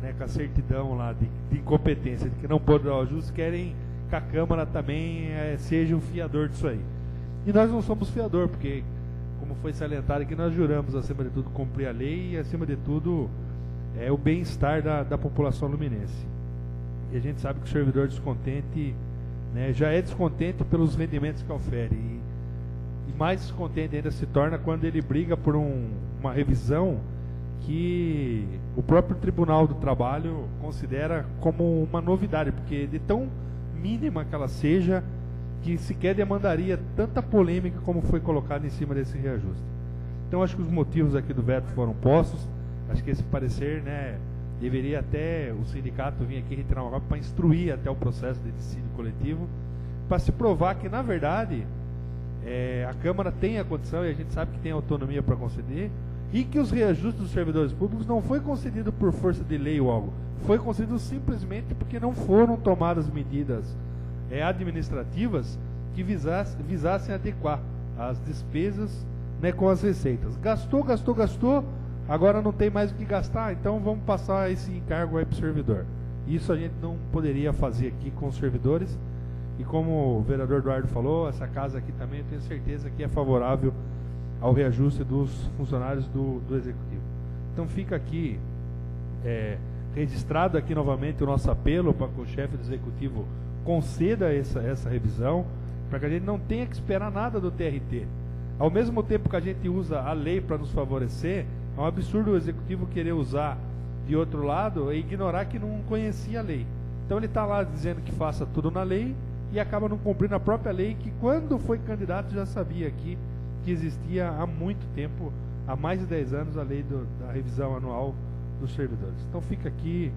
[SPEAKER 4] né, com a certidão lá de incompetência, de que não pode dar o ajuste, querem que a Câmara também seja o fiador disso aí. E nós não somos fiador, porque, como foi salientado aqui, nós juramos, acima de tudo, cumprir a lei e, acima de tudo, o bem-estar da população luminense. E a gente sabe que o servidor descontente, né, já é descontente pelos rendimentos que ofere. E mais descontente ainda se torna quando ele briga por uma revisão que o próprio Tribunal do Trabalho considera como uma novidade, porque de tão mínima que ela seja, que sequer demandaria tanta polêmica como foi colocado em cima desse reajuste. Então acho que os motivos aqui do veto foram postos. Acho que esse parecer, né, deveria até o sindicato vir aqui retirar uma cópia para instruir até o processo de dissídio coletivo, para se provar que, na verdade, a Câmara tem a condição, e a gente sabe que tem autonomia para conceder, e que os reajustes dos servidores públicos não foi concedido por força de lei ou algo, foi concedido simplesmente porque não foram tomadas medidas administrativas que visassem adequar as despesas, né, com as receitas. Gastou, agora não tem mais o que gastar, então vamos passar esse encargo aí para o servidor. Isso a gente não poderia fazer aqui com os servidores, e como o vereador Eduardo falou, essa casa aqui também eu tenho certeza que é favorável ao reajuste dos funcionários do Executivo. Então fica aqui registrado aqui novamente o nosso apelo para que o chefe do Executivo conceda essa revisão, para que a gente não tenha que esperar nada do TRT. Ao mesmo tempo que a gente usa a lei para nos favorecer, é um absurdo o Executivo querer usar de outro lado e ignorar que não conhecia a lei. Então ele está lá dizendo que faça tudo na lei e acaba não cumprindo a própria lei, que quando foi candidato já sabia aqui que existia há muito tempo, há mais de 10 anos, a lei da revisão anual dos servidores. Então fica aqui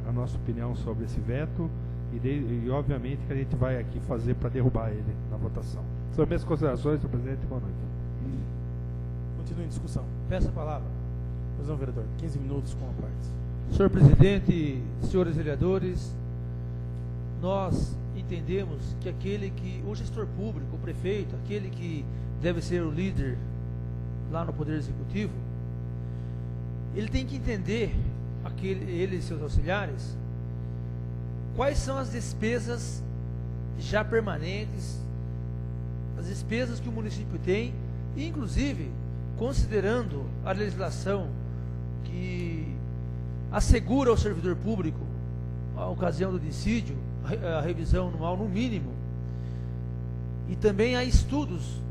[SPEAKER 4] a nossa opinião sobre esse veto e obviamente que a gente vai aqui fazer para derrubar ele na votação. São minhas considerações, senhor presidente, boa noite.
[SPEAKER 1] Continue em discussão.
[SPEAKER 6] Peço a palavra.
[SPEAKER 1] Pois não, vereador, 15 minutos com a parte.
[SPEAKER 6] Senhor presidente, senhores vereadores, nós entendemos que o gestor público, o prefeito, aquele que deve ser o líder lá no Poder Executivo, ele tem que entender, ele e seus auxiliares, quais são as despesas já permanentes, as despesas que o município tem, e inclusive considerando a legislação que assegura ao servidor público, a ocasião do dissídio, a revisão anual no mínimo, e também há estudos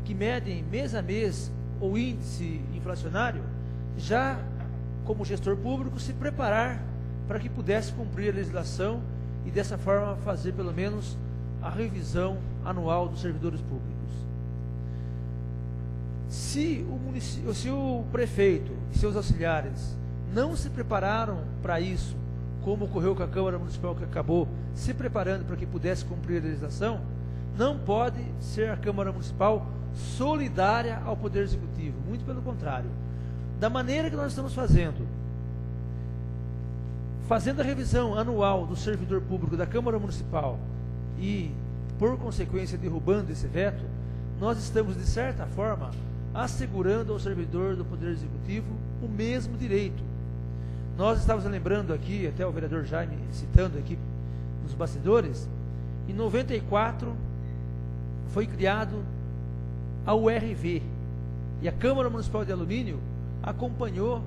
[SPEAKER 6] que medem mês a mês o índice inflacionário, já como gestor público se preparar para que pudesse cumprir a legislação e dessa forma fazer pelo menos a revisão anual dos servidores públicos. Se o prefeito e seus auxiliares não se prepararam para isso, como ocorreu com a Câmara Municipal, que acabou se preparando para que pudesse cumprir a legislação, não pode ser a Câmara Municipal solidária ao Poder Executivo, muito pelo contrário. Da maneira que nós estamos fazendo a revisão anual do servidor público da Câmara Municipal e, por consequência, derrubando esse veto, nós estamos, de certa forma, assegurando ao servidor do Poder Executivo o mesmo direito. Nós estávamos lembrando aqui, até o vereador Jaime citando aqui nos bastidores, em 94 foi criado a URV, e a Câmara Municipal de Alumínio acompanhou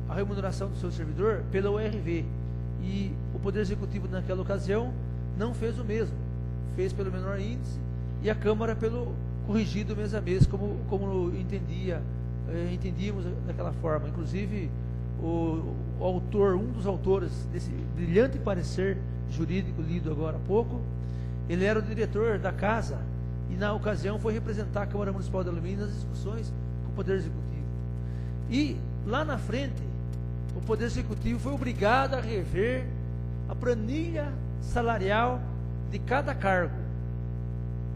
[SPEAKER 6] a remuneração do seu servidor pela URV, e o Poder Executivo naquela ocasião não fez o mesmo, fez pelo menor índice, e a Câmara pelo corrigido mês a mês, como entendíamos daquela forma. Inclusive, o autor, um dos autores desse brilhante parecer jurídico lido agora há pouco, ele era o diretor da casa, e na ocasião foi representar a Câmara Municipal de Alumínio nas discussões com o Poder Executivo. E lá na frente, o Poder Executivo foi obrigado a rever a planilha salarial de cada cargo,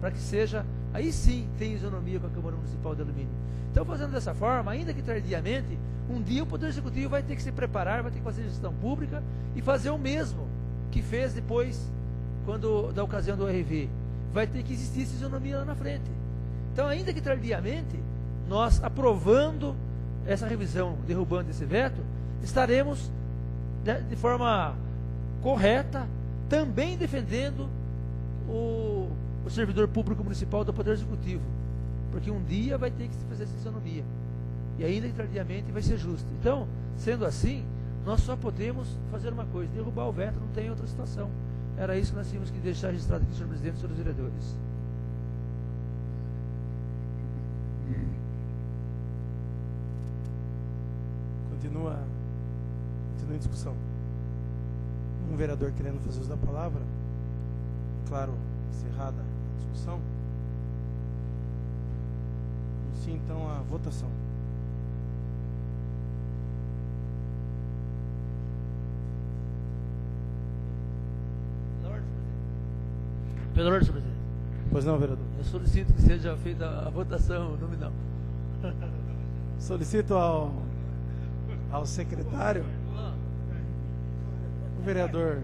[SPEAKER 6] para que seja, aí sim tem isonomia com a Câmara Municipal de Alumínio. Então, fazendo dessa forma, ainda que tardiamente, um dia o Poder Executivo vai ter que se preparar, vai ter que fazer gestão pública e fazer o mesmo que fez depois, da ocasião do RV. Vai ter que existir essa isonomia lá na frente. Então, ainda que tardiamente, nós aprovando essa revisão, derrubando esse veto, estaremos de forma correta também defendendo o servidor público municipal do Poder Executivo, porque um dia vai ter que se fazer essa isonomia, e ainda que tardiamente vai ser justo. Então, sendo assim, nós só podemos fazer uma coisa: derrubar o veto, não tem outra situação. Era isso que nós tínhamos que deixar registrado aqui, senhor presidente e senhores vereadores.
[SPEAKER 1] Continua em discussão. Um vereador querendo fazer uso da palavra. Claro, encerrada a discussão. Sim, então a votação.
[SPEAKER 6] Pela ordem, senhor presidente.
[SPEAKER 1] Pois não, vereador.
[SPEAKER 6] Eu solicito que seja feita a votação nominal.
[SPEAKER 1] Solicito ao secretário, o vereador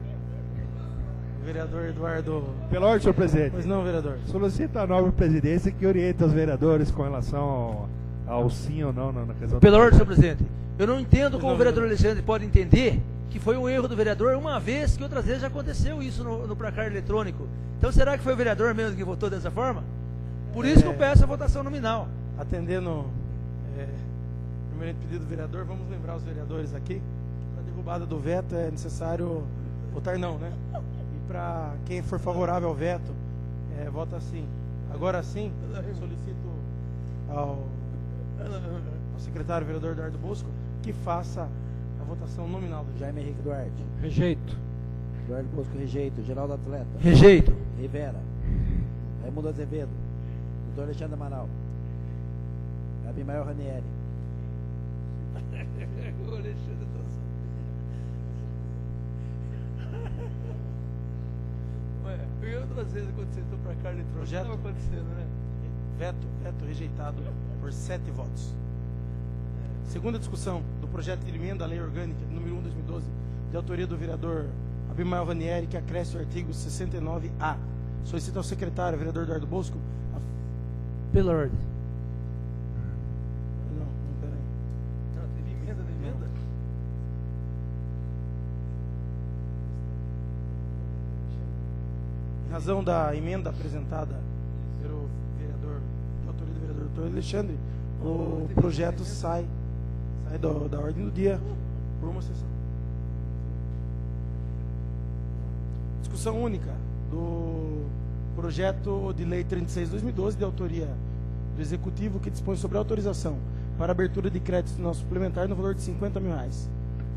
[SPEAKER 1] Eduardo.
[SPEAKER 4] Pela ordem, senhor presidente.
[SPEAKER 1] Pois não, vereador.
[SPEAKER 4] Solicito à nova presidência que oriente os vereadores com relação ao sim ou não na questão.
[SPEAKER 6] Pela ordem, senhor presidente. Eu não entendo como o vereador Alexandre pode entender que foi um erro do vereador, uma vez que outras vezes já aconteceu isso no placar eletrônico. Então, será que foi o vereador mesmo que votou dessa forma? Por isso que eu peço a votação nominal.
[SPEAKER 1] Atendendo primeiro pedido do vereador, vamos lembrar os vereadores aqui: para a derrubada do veto é necessário votar não, né? E para quem for favorável ao veto, vota sim. Agora sim, solicito ao secretário vereador Eduardo Bosco que faça a votação nominal do
[SPEAKER 2] Jaime Henrique Duarte.
[SPEAKER 3] Rejeito.
[SPEAKER 2] Eduardo Bosco, rejeito. Geraldo Atleta.
[SPEAKER 6] Rejeito.
[SPEAKER 2] Rivera. Raimundo Azevedo. Doutor Alexandre Amaral. Abimael Ranieri.
[SPEAKER 6] O Alexandre Ué, outras vezes aconteceu para cá eletrônico.
[SPEAKER 1] Projeto
[SPEAKER 6] Não acontecendo, né?
[SPEAKER 1] Veto rejeitado por 7 votos. Segunda discussão do projeto de emenda à Lei Orgânica número 1/2012, de autoria do vereador Abimael Ranieri, que acresce o artigo 69A. Solicito ao secretário, vereador Eduardo Bosco.
[SPEAKER 6] Pela ordem.
[SPEAKER 1] Não, peraí.
[SPEAKER 6] Não, teve emenda na emenda?
[SPEAKER 1] Em razão da emenda apresentada pelo vereador, de autoria do vereador Dr. Alexandre, o projeto sai da ordem do dia por uma sessão. Discussão única do projeto de lei 36/2012, de autoria do Executivo, que dispõe sobre autorização para abertura de crédito final suplementar no valor de R$50 mil.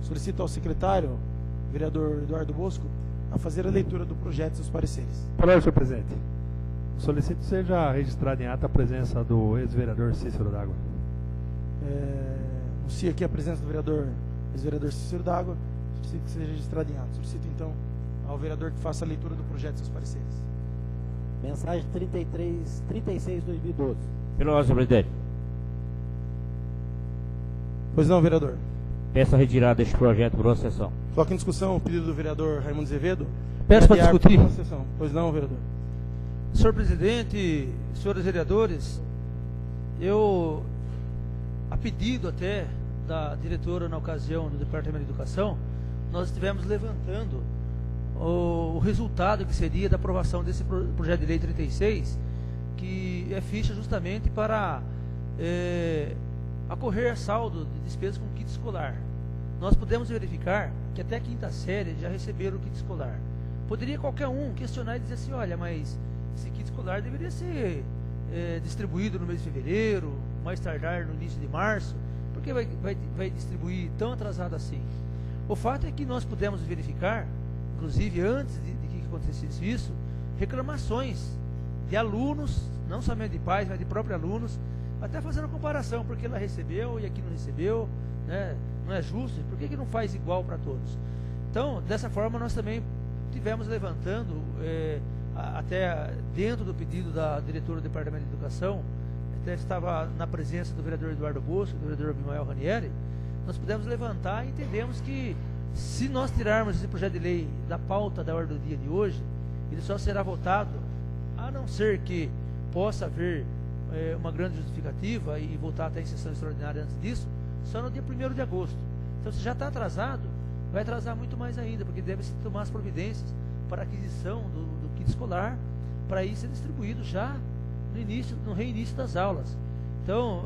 [SPEAKER 1] Solicito ao secretário, vereador Eduardo Bosco, a fazer a leitura do projeto e seus pareceres.
[SPEAKER 4] Pela ordem, senhor presidente. Solicito que seja registrada em ata a presença do ex-vereador Cícero D'Água.
[SPEAKER 1] Anuncio aqui a presença do ex-vereador Cícero D'Água. Solicito que seja registrado em ata. Solicito então ao vereador que faça a leitura do projeto e seus pareceres.
[SPEAKER 2] Mensagem 36/2012.
[SPEAKER 5] Pela ordem, senhor presidente.
[SPEAKER 1] Pois não, vereador.
[SPEAKER 5] Peço a retirada deste projeto por uma sessão.
[SPEAKER 1] Coloca em discussão o pedido do vereador Raimundo Azevedo.
[SPEAKER 6] Peço para
[SPEAKER 1] Adiar por
[SPEAKER 6] discutir.
[SPEAKER 1] uma sessão. Pois não, vereador.
[SPEAKER 6] Senhor presidente, senhores vereadores, eu a pedido até da diretora na ocasião do Departamento de Educação, nós estivemos levantando o resultado que seria da aprovação desse projeto de lei 36, que é ficha justamente para acorrer a saldo de despesas com kit escolar. Nós podemos verificar que até a quinta série já receberam o kit escolar. Poderia qualquer um questionar e dizer assim, olha, mas esse kit escolar deveria ser distribuído no mês de fevereiro, mais tardar no início de março, por que vai distribuir tão atrasado assim? O fato é que nós pudemos verificar, inclusive antes de que acontecesse isso, reclamações de alunos, não somente de pais, mas de próprios alunos, até fazendo comparação, porque ela recebeu e aqui não recebeu, né? Não é justo, por que não faz igual para todos? Então, dessa forma, nós também tivemos levantando, até dentro do pedido da diretora do Departamento de Educação, até estava na presença do vereador Eduardo Bosco, do vereador Abimael Ranieri, nós pudemos levantar e entendemos que, se nós tirarmos esse projeto de lei da pauta da ordem do dia de hoje, ele só será votado, a não ser que possa haver uma grande justificativa e voltar até em sessão extraordinária antes disso, só no dia 1º de agosto. Então, se já está atrasado, vai atrasar muito mais ainda, porque deve-se tomar as providências para a aquisição do kit escolar, para ir ser distribuído já no reinício das aulas. Então,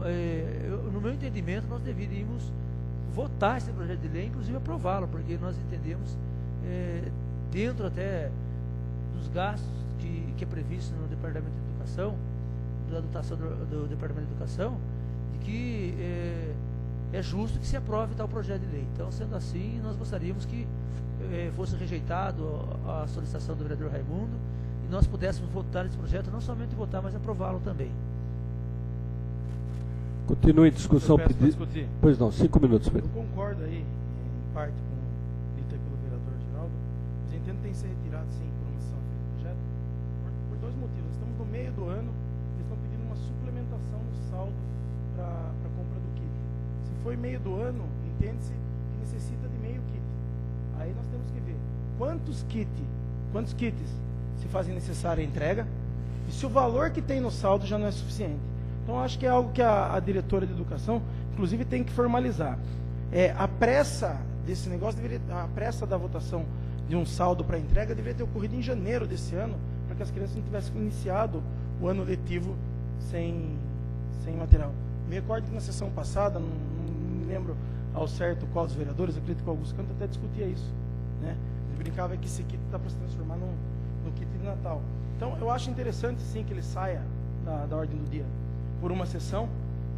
[SPEAKER 6] no meu entendimento, nós deveríamos votar esse projeto de lei, inclusive aprová-lo, porque nós entendemos, dentro até dos gastos que é previsto no Departamento de Educação, da dotação do Departamento de Educação, de que é justo que se aprove tal projeto de lei. Então, sendo assim, nós gostaríamos que fosse rejeitado a solicitação do vereador Raimundo e nós pudéssemos votar esse projeto, não somente votar, mas aprová-lo também.
[SPEAKER 3] Continue a discussão. Pois não, 5 minutos, Pedro.
[SPEAKER 1] Eu concordo aí, em parte, com o dito aí pelo vereador Geraldo, mas eu entendo que tem que ser retirado, sim, por uma sessão do projeto, por 2 motivos. Estamos no meio do ano, eles estão pedindo uma suplementação no saldo para a compra do kit. Se foi meio do ano, entende-se que necessita de meio kit. Aí nós temos que ver quantos kits se fazem necessária a entrega e se o valor que tem no saldo já não é suficiente. Então, acho que é algo que a diretora de educação, inclusive, tem que formalizar. A pressa desse negócio, a pressa da votação de um saldo para entrega deveria ter ocorrido em janeiro desse ano, para que as crianças não tivessem iniciado o ano letivo sem material. Me recordo que na sessão passada, não me lembro ao certo qual dos vereadores, acredito que o Augusto Canto até discutia isso, né? Ele brincava que esse kit está para se transformar no kit de Natal. Então, eu acho interessante, sim, que ele saia da ordem do dia por uma sessão,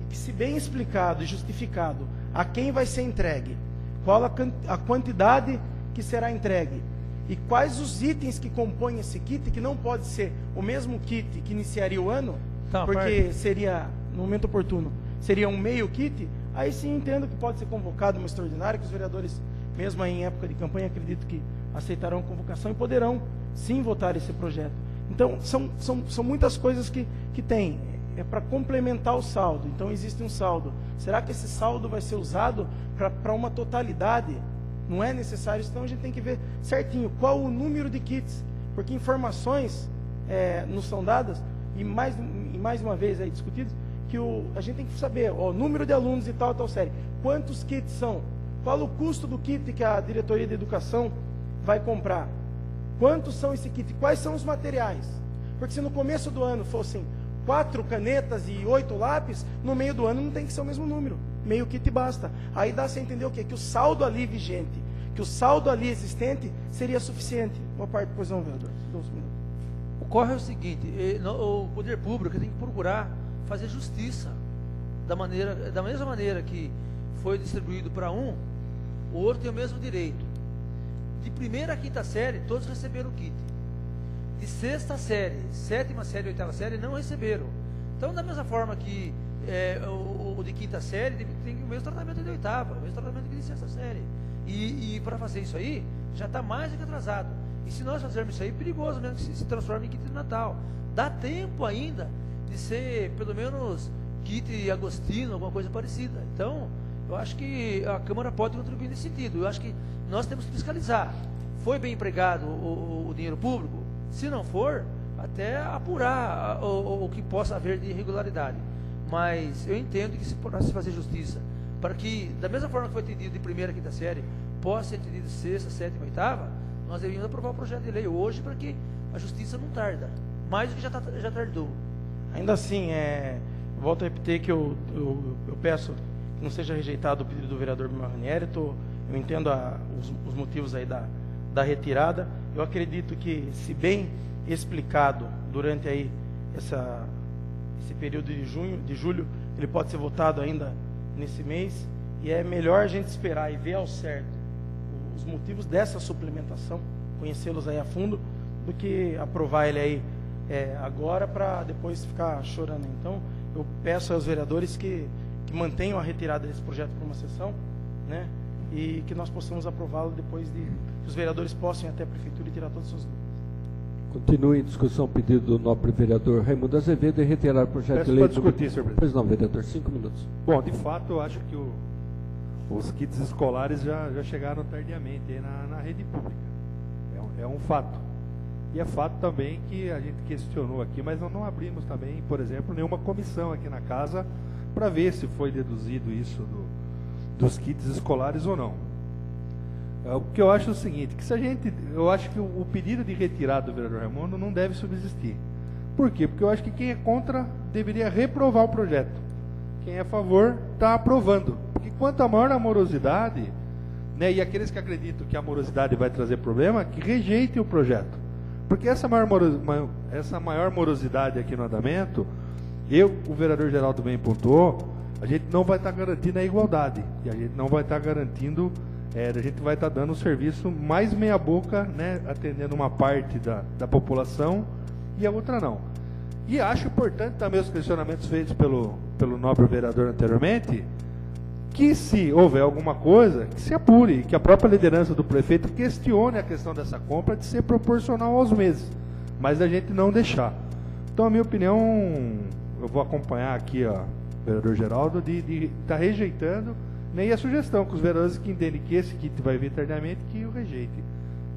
[SPEAKER 1] e que, se bem explicado e justificado a quem vai ser entregue, qual a quantidade que será entregue, e quais os itens que compõem esse kit, que não pode ser o mesmo kit que iniciaria o ano, porque seria, no momento oportuno, seria um meio kit, aí sim entendo que pode ser convocado uma extraordinária, que os vereadores, mesmo aí em época de campanha, acredito que aceitarão a convocação e poderão sim votar esse projeto. Então, são muitas coisas que tem. É para complementar o saldo. Então, existe um saldo. Será que esse saldo vai ser usado para uma totalidade? Não é necessário. Então, a gente tem que ver certinho qual o número de kits, porque informações nos são dadas, e mais uma vez aí discutido, que a gente tem que saber o número de alunos e tal série. Quantos kits são? Qual o custo do kit que a diretoria de educação vai comprar? Quantos são esse kit? Quais são os materiais? Porque se no começo do ano fossem 4 canetas e 8 lápis, no meio do ano não tem que ser o mesmo número. Meio kit basta. Aí dá-se a entender o quê? Que o saldo ali vigente, que o saldo ali existente seria suficiente. Uma parte, pois não, vereador. 12 minutos.
[SPEAKER 6] Ocorre o seguinte, o poder público tem que procurar fazer justiça da mesma maneira que foi distribuído para um, o outro tem o mesmo direito. De 1ª a 5ª série, todos receberam o kit. De 6ª série, 7ª série e 8ª série não receberam. Então, da mesma forma que o de 5ª série tem o mesmo tratamento de 8ª, o mesmo tratamento que de 6ª série. E para fazer isso aí, já está mais do que atrasado. E se nós fazermos isso aí, é perigoso mesmo que se transforme em kit de Natal. Dá tempo ainda de ser, pelo menos, kit agostino, alguma coisa parecida. Então, eu acho que a Câmara pode contribuir nesse sentido. Eu acho que nós temos que fiscalizar. Foi bem empregado o dinheiro público? Se não for, até apurar o que possa haver de irregularidade. mas eu entendo que se possa se fazer justiça, para que, da mesma forma que foi atendido de primeira a quinta série, possa ser atendido de sexta, sétima e oitava, nós deveríamos aprovar o projeto de lei hoje, para que a justiça não tarda, mais do que já tardou.
[SPEAKER 1] Ainda assim, volto a repetir que eu peço que não seja rejeitado o pedido do vereador Bimael Ranieri. Eu entendo os motivos aí da retirada. Eu acredito que, se bem explicado durante aí esse período de julho, ele pode ser votado ainda nesse mês, e é melhor a gente esperar e ver ao certo os motivos dessa suplementação, conhecê-los aí a fundo, do que aprovar ele aí agora para depois ficar chorando. Então, eu peço aos vereadores que mantenham a retirada desse projeto por uma sessão, né? E que nós possamos aprová-lo depois que os vereadores possam ir até a prefeitura e tirar todas as suas dúvidas.
[SPEAKER 3] Continue em discussão o pedido do nobre vereador Raimundo Azevedo e retirar o projeto de lei.
[SPEAKER 4] Peço para discutir, senhor presidente.
[SPEAKER 3] Pois não, vereador, 5 minutos.
[SPEAKER 4] Bom, de fato, eu acho que os kits escolares já chegaram tardiamente aí na rede pública. É um fato. E é fato também que a gente questionou aqui, mas nós não abrimos também, por exemplo, nenhuma comissão aqui na casa para ver se foi deduzido isso dos kits escolares ou não. O que eu acho é o seguinte, eu acho que o pedido de retirada do vereador Raimundo não deve subsistir. Por quê? Porque eu acho que quem é contra deveria reprovar o projeto. Quem é a favor está aprovando. Porque quanto a maior a morosidade, né, e aqueles que acreditam que a morosidade vai trazer problema, que rejeitem o projeto. Porque essa maior morosidade aqui no andamento, o vereador Geraldo bem pontuou, a gente não vai estar garantindo a igualdade. E a gente não vai estar garantindo, a gente vai estar dando um serviço mais meia boca, né, atendendo uma parte da população e a outra não. E acho importante também os questionamentos feitos pelo nobre vereador anteriormente, que se houver alguma coisa, que se apure, que a própria liderança do prefeito questione a questão dessa compra de ser proporcional aos meses, mas a gente não deixar. Então, a minha opinião, eu vou acompanhar aqui, ó, o vereador Geraldo, de estar rejeitando, né, e a sugestão que os vereadores que entendem que esse kit vai vir tardiamente, que o rejeitem.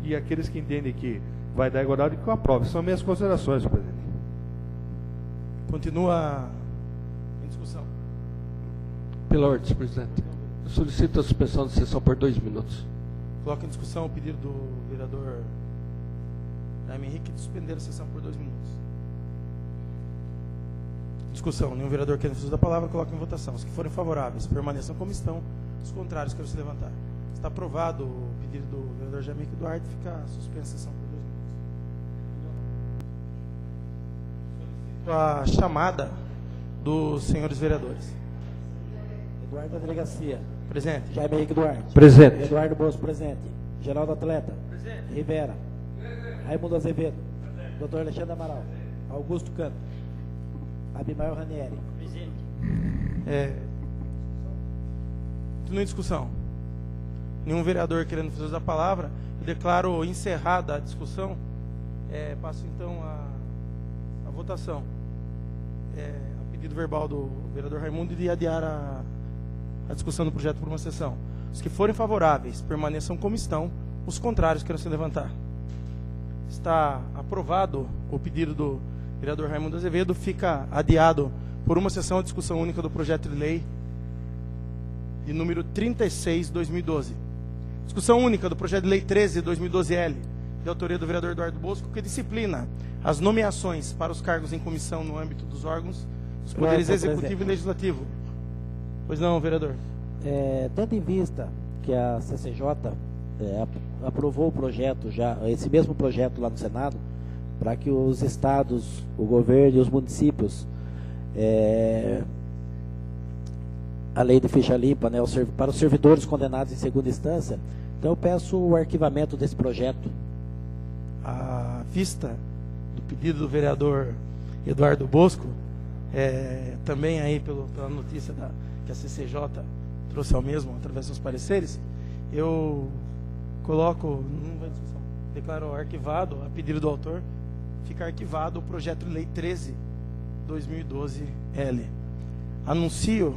[SPEAKER 4] E aqueles que entendem que vai dar igualdade, que o aprove. São minhas considerações, senhor presidente.
[SPEAKER 1] Continua em discussão.
[SPEAKER 3] Pela ordem, senhor presidente. Eu solicito a suspensão de sessão por 2 minutos.
[SPEAKER 1] Coloca em discussão o pedido do vereador Jaime Henrique de suspender a sessão por 2 minutos. Discussão. Nenhum vereador querendo uso da palavra, coloca em votação. Os que forem favoráveis, permaneçam como estão. Os contrários, querem se levantar. Está aprovado o pedido do vereador Jaime Henrique Duarte, fica suspensa a sessão por 2 minutos. A chamada dos senhores vereadores.
[SPEAKER 2] Eduardo da Delegacia.
[SPEAKER 1] Presente.
[SPEAKER 2] Jaime Henrique Duarte.
[SPEAKER 3] Presente.
[SPEAKER 2] Eduardo Bosco, presente. Geraldo Atleta. Presente. Rivera. Raimundo Azevedo. Doutor Alexandre Amaral. Augusto Canto. Abimael Ranieri. Presente.
[SPEAKER 1] Continua em discussão. Nenhum vereador querendo fazer uso da palavra. Eu declaro encerrada a discussão. Passo então a votação. A pedido verbal do vereador Raimundo de adiar a discussão do projeto por uma sessão. Os que forem favoráveis, permaneçam como estão. Os contrários, queiram se levantar. Está aprovado o pedido do vereador Raimundo Azevedo. Fica adiado por uma sessão a discussão única do projeto de lei de número 36/2012. Discussão única do projeto de lei 13/2012L, de autoria do vereador Eduardo Bosco, que disciplina as nomeações para os cargos em comissão no âmbito dos órgãos dos poderes executivo e legislativo. Pois não, vereador?
[SPEAKER 2] Tendo em vista que a CCJ aprovou o projeto, esse mesmo projeto lá no Senado, para que os estados, o governo e os municípios, a lei de ficha limpa, né, para os servidores condenados em segunda instância, então eu peço o arquivamento desse projeto.
[SPEAKER 1] À vista do pedido do vereador Eduardo Bosco, também aí pela notícia que a CCJ trouxe ao mesmo, através dos pareceres, eu coloco, não vai discussão, declaro arquivado, a pedido do autor, fica arquivado o projeto de lei 13/2012L. Anuncio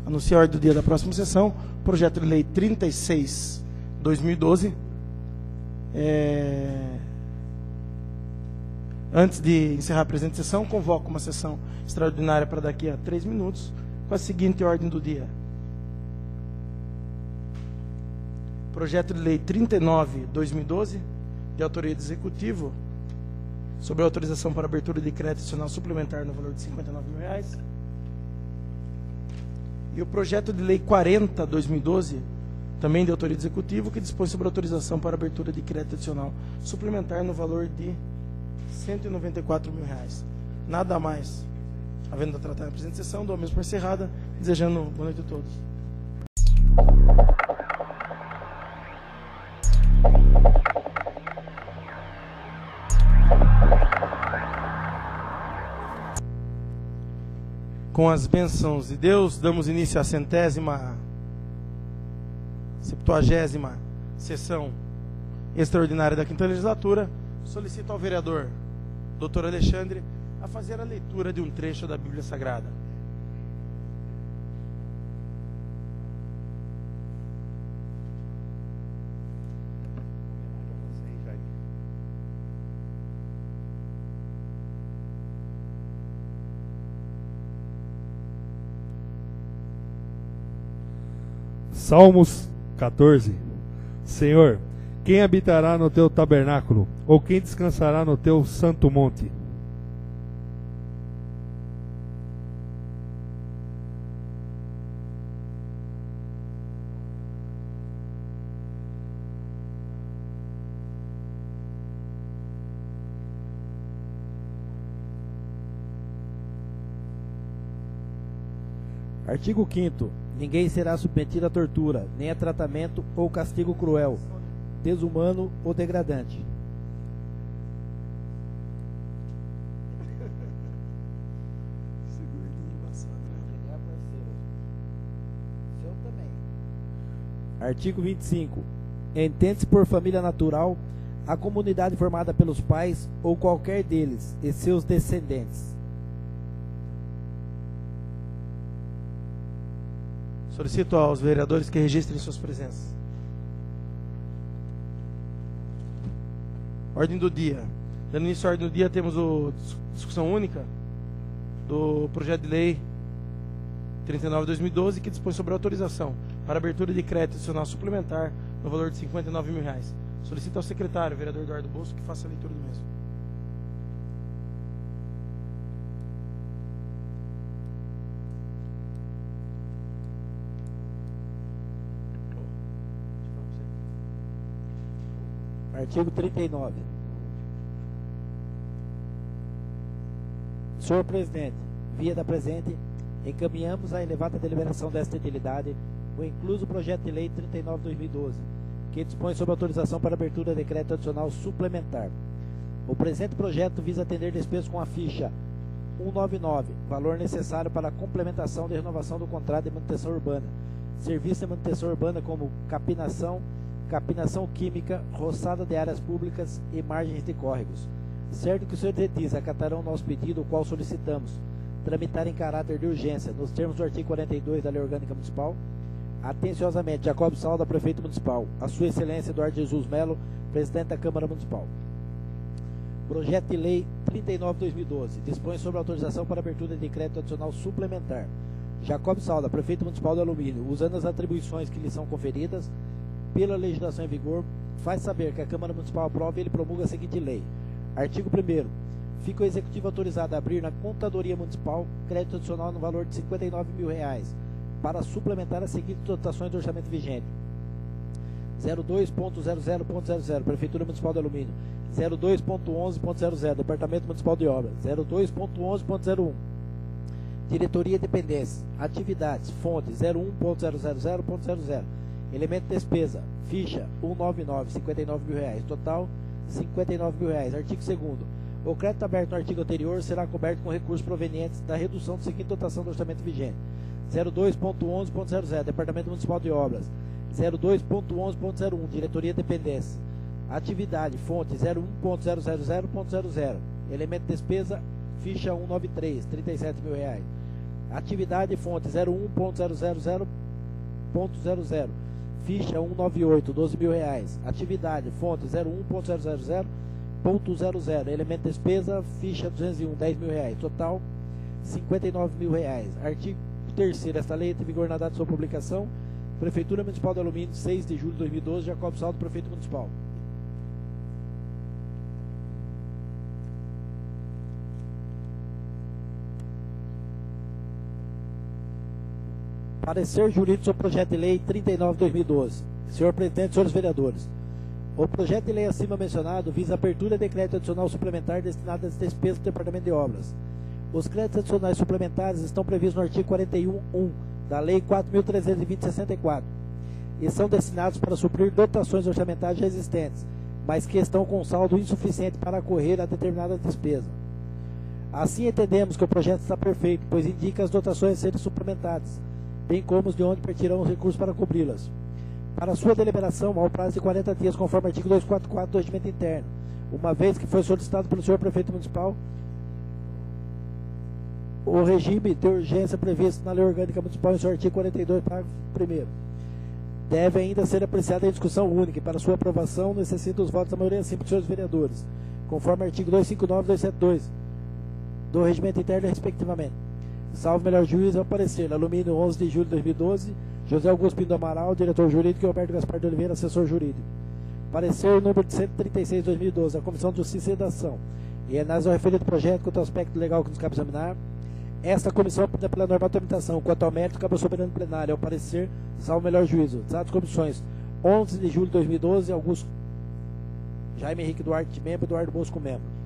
[SPEAKER 1] a ordem do dia da próxima sessão, projeto de lei 36/2012, Antes de encerrar a presente sessão, convoco uma sessão extraordinária para daqui a 3 minutos, com a seguinte ordem do dia. Projeto de Lei 39/2012, de autoria do Executivo, sobre autorização para abertura de crédito adicional suplementar no valor de R$ 59.000. E o projeto de Lei 40/2012, também de autoria do Executivo, que dispõe sobre autorização para abertura de crédito adicional suplementar no valor de R$ 194.000. Nada mais. Havendo a tratar na presente sessão, dou a mesma por encerrada, desejando boa noite a todos. Com as bênçãos de Deus, damos início à 70ª sessão extraordinária da 5ª legislatura. Solicito ao vereador Dr. Alexandre a fazer a leitura de um trecho da Bíblia Sagrada.
[SPEAKER 4] Salmos 14. Senhor, quem habitará no teu tabernáculo? Ou quem descansará no teu santo monte?
[SPEAKER 2] Artigo 5º. Ninguém será submetido a tortura, nem a tratamento ou castigo cruel, desumano ou degradante. Artigo 25. Entende-se por família natural a comunidade formada pelos pais ou qualquer deles e seus descendentes.
[SPEAKER 1] Solicito aos vereadores que registrem suas presenças. Ordem do dia. Dando início à ordem do dia, temos a discussão única do projeto de lei 39/2012, que dispõe sobre autorização para abertura de crédito adicional suplementar no valor de R$ 59.000. Solicito ao secretário, vereador Eduardo Bosco, que faça a leitura do mesmo.
[SPEAKER 2] Artigo 39. Senhor Presidente, via da presente, encaminhamos à elevada deliberação desta utilidade o incluso projeto de lei 39/2012, que dispõe sobre autorização para abertura de crédito adicional suplementar. O presente projeto visa atender despesas com a ficha 199, valor necessário para a complementação de renovação do contrato de manutenção urbana, serviço de manutenção urbana como capinação química, roçada de áreas públicas e margens de córregos. Certo que os senhores edis acatarão nosso pedido, o qual solicitamos tramitar em caráter de urgência, nos termos do artigo 42 da Lei Orgânica Municipal. Atenciosamente, Jacob Salda, Prefeito Municipal. A Sua Excelência Eduardo Jesus Melo, Presidente da Câmara Municipal. Projeto de Lei 39/2012 dispõe sobre autorização para abertura de crédito adicional suplementar. Jacob Salda, Prefeito Municipal de Alumínio, usando as atribuições que lhe são conferidas pela legislação em vigor, faz saber que a Câmara Municipal aprova e ele promulga a seguinte lei. Artigo 1º. Fica o Executivo autorizado a abrir na Contadoria Municipal crédito adicional no valor de R$ 59.000 para suplementar as seguintes dotações do orçamento vigente. 02.00.00 Prefeitura Municipal de Alumínio. 02.11.00 Departamento Municipal de Obras. 02.11.01 Diretoria de Dependências. Atividades. Fonte 01.000.00 Elemento de despesa, ficha 199, R$ 59.000, total R$ 59.000. Artigo 2º. O crédito aberto no artigo anterior será coberto com recursos provenientes da redução da seguinte dotação do orçamento vigente: 02.11.00 Departamento Municipal de Obras, 02.11.01 Diretoria de Dependências. Atividade, fonte 01.000.00 Elemento de despesa, ficha 193, R$ 37.000. Atividade, fonte 01.000.00 ficha 198, R$ 12.000. Atividade, fonte 01.000, 2.00, elemento de despesa, ficha 201, R$10.000, total R$59.000. Artigo 3º, esta lei entra em vigor na data de sua publicação. Prefeitura Municipal de Alumínio, 6 de julho de 2012, Jacob Saldo, Prefeito Municipal. Parecer jurídico sobre o projeto de lei 39/2012. Senhor Presidente, senhores vereadores, o projeto de lei acima mencionado visa a abertura de crédito adicional suplementar destinado às despesas do Departamento de Obras. Os créditos adicionais suplementares estão previstos no artigo 41.1 da Lei 4.320/64 e são destinados para suprir dotações orçamentárias já existentes, mas que estão com saldo insuficiente para acorrer a determinada despesa. Assim, entendemos que o projeto está perfeito, pois indica as dotações a serem suplementadas, bem como de onde partirão os recursos para cobri-las. Para sua deliberação, há o prazo de 40 dias, conforme o artigo 244 do Regimento Interno, uma vez que foi solicitado pelo senhor Prefeito Municipal o regime de urgência previsto na Lei Orgânica Municipal em seu artigo 42, parágrafo 1º. Deve ainda ser apreciada em discussão única e para sua aprovação necessita os votos da maioria simples dos senhores vereadores, conforme o artigo 259 e 272 do Regimento Interno, respectivamente. Salvo melhor juízo ao parecer. Alumínio, 11 de julho de 2012. José Augusto Pinto Amaral, diretor jurídico, e Alberto Gaspar de Oliveira, assessor jurídico. Parecer número de 136 de 2012, da Comissão de Justiça e Redação. E análise ao referido projeto quanto ao aspecto legal que nos cabe examinar. Esta comissão opina pela normal tramitação. Quanto ao mérito, cabe ao soberano plenário, ao parecer, salvo melhor juízo. Dadas comissões 11 de julho de 2012, Augusto Jaime Henrique Duarte, membro, Eduardo Bosco, membro.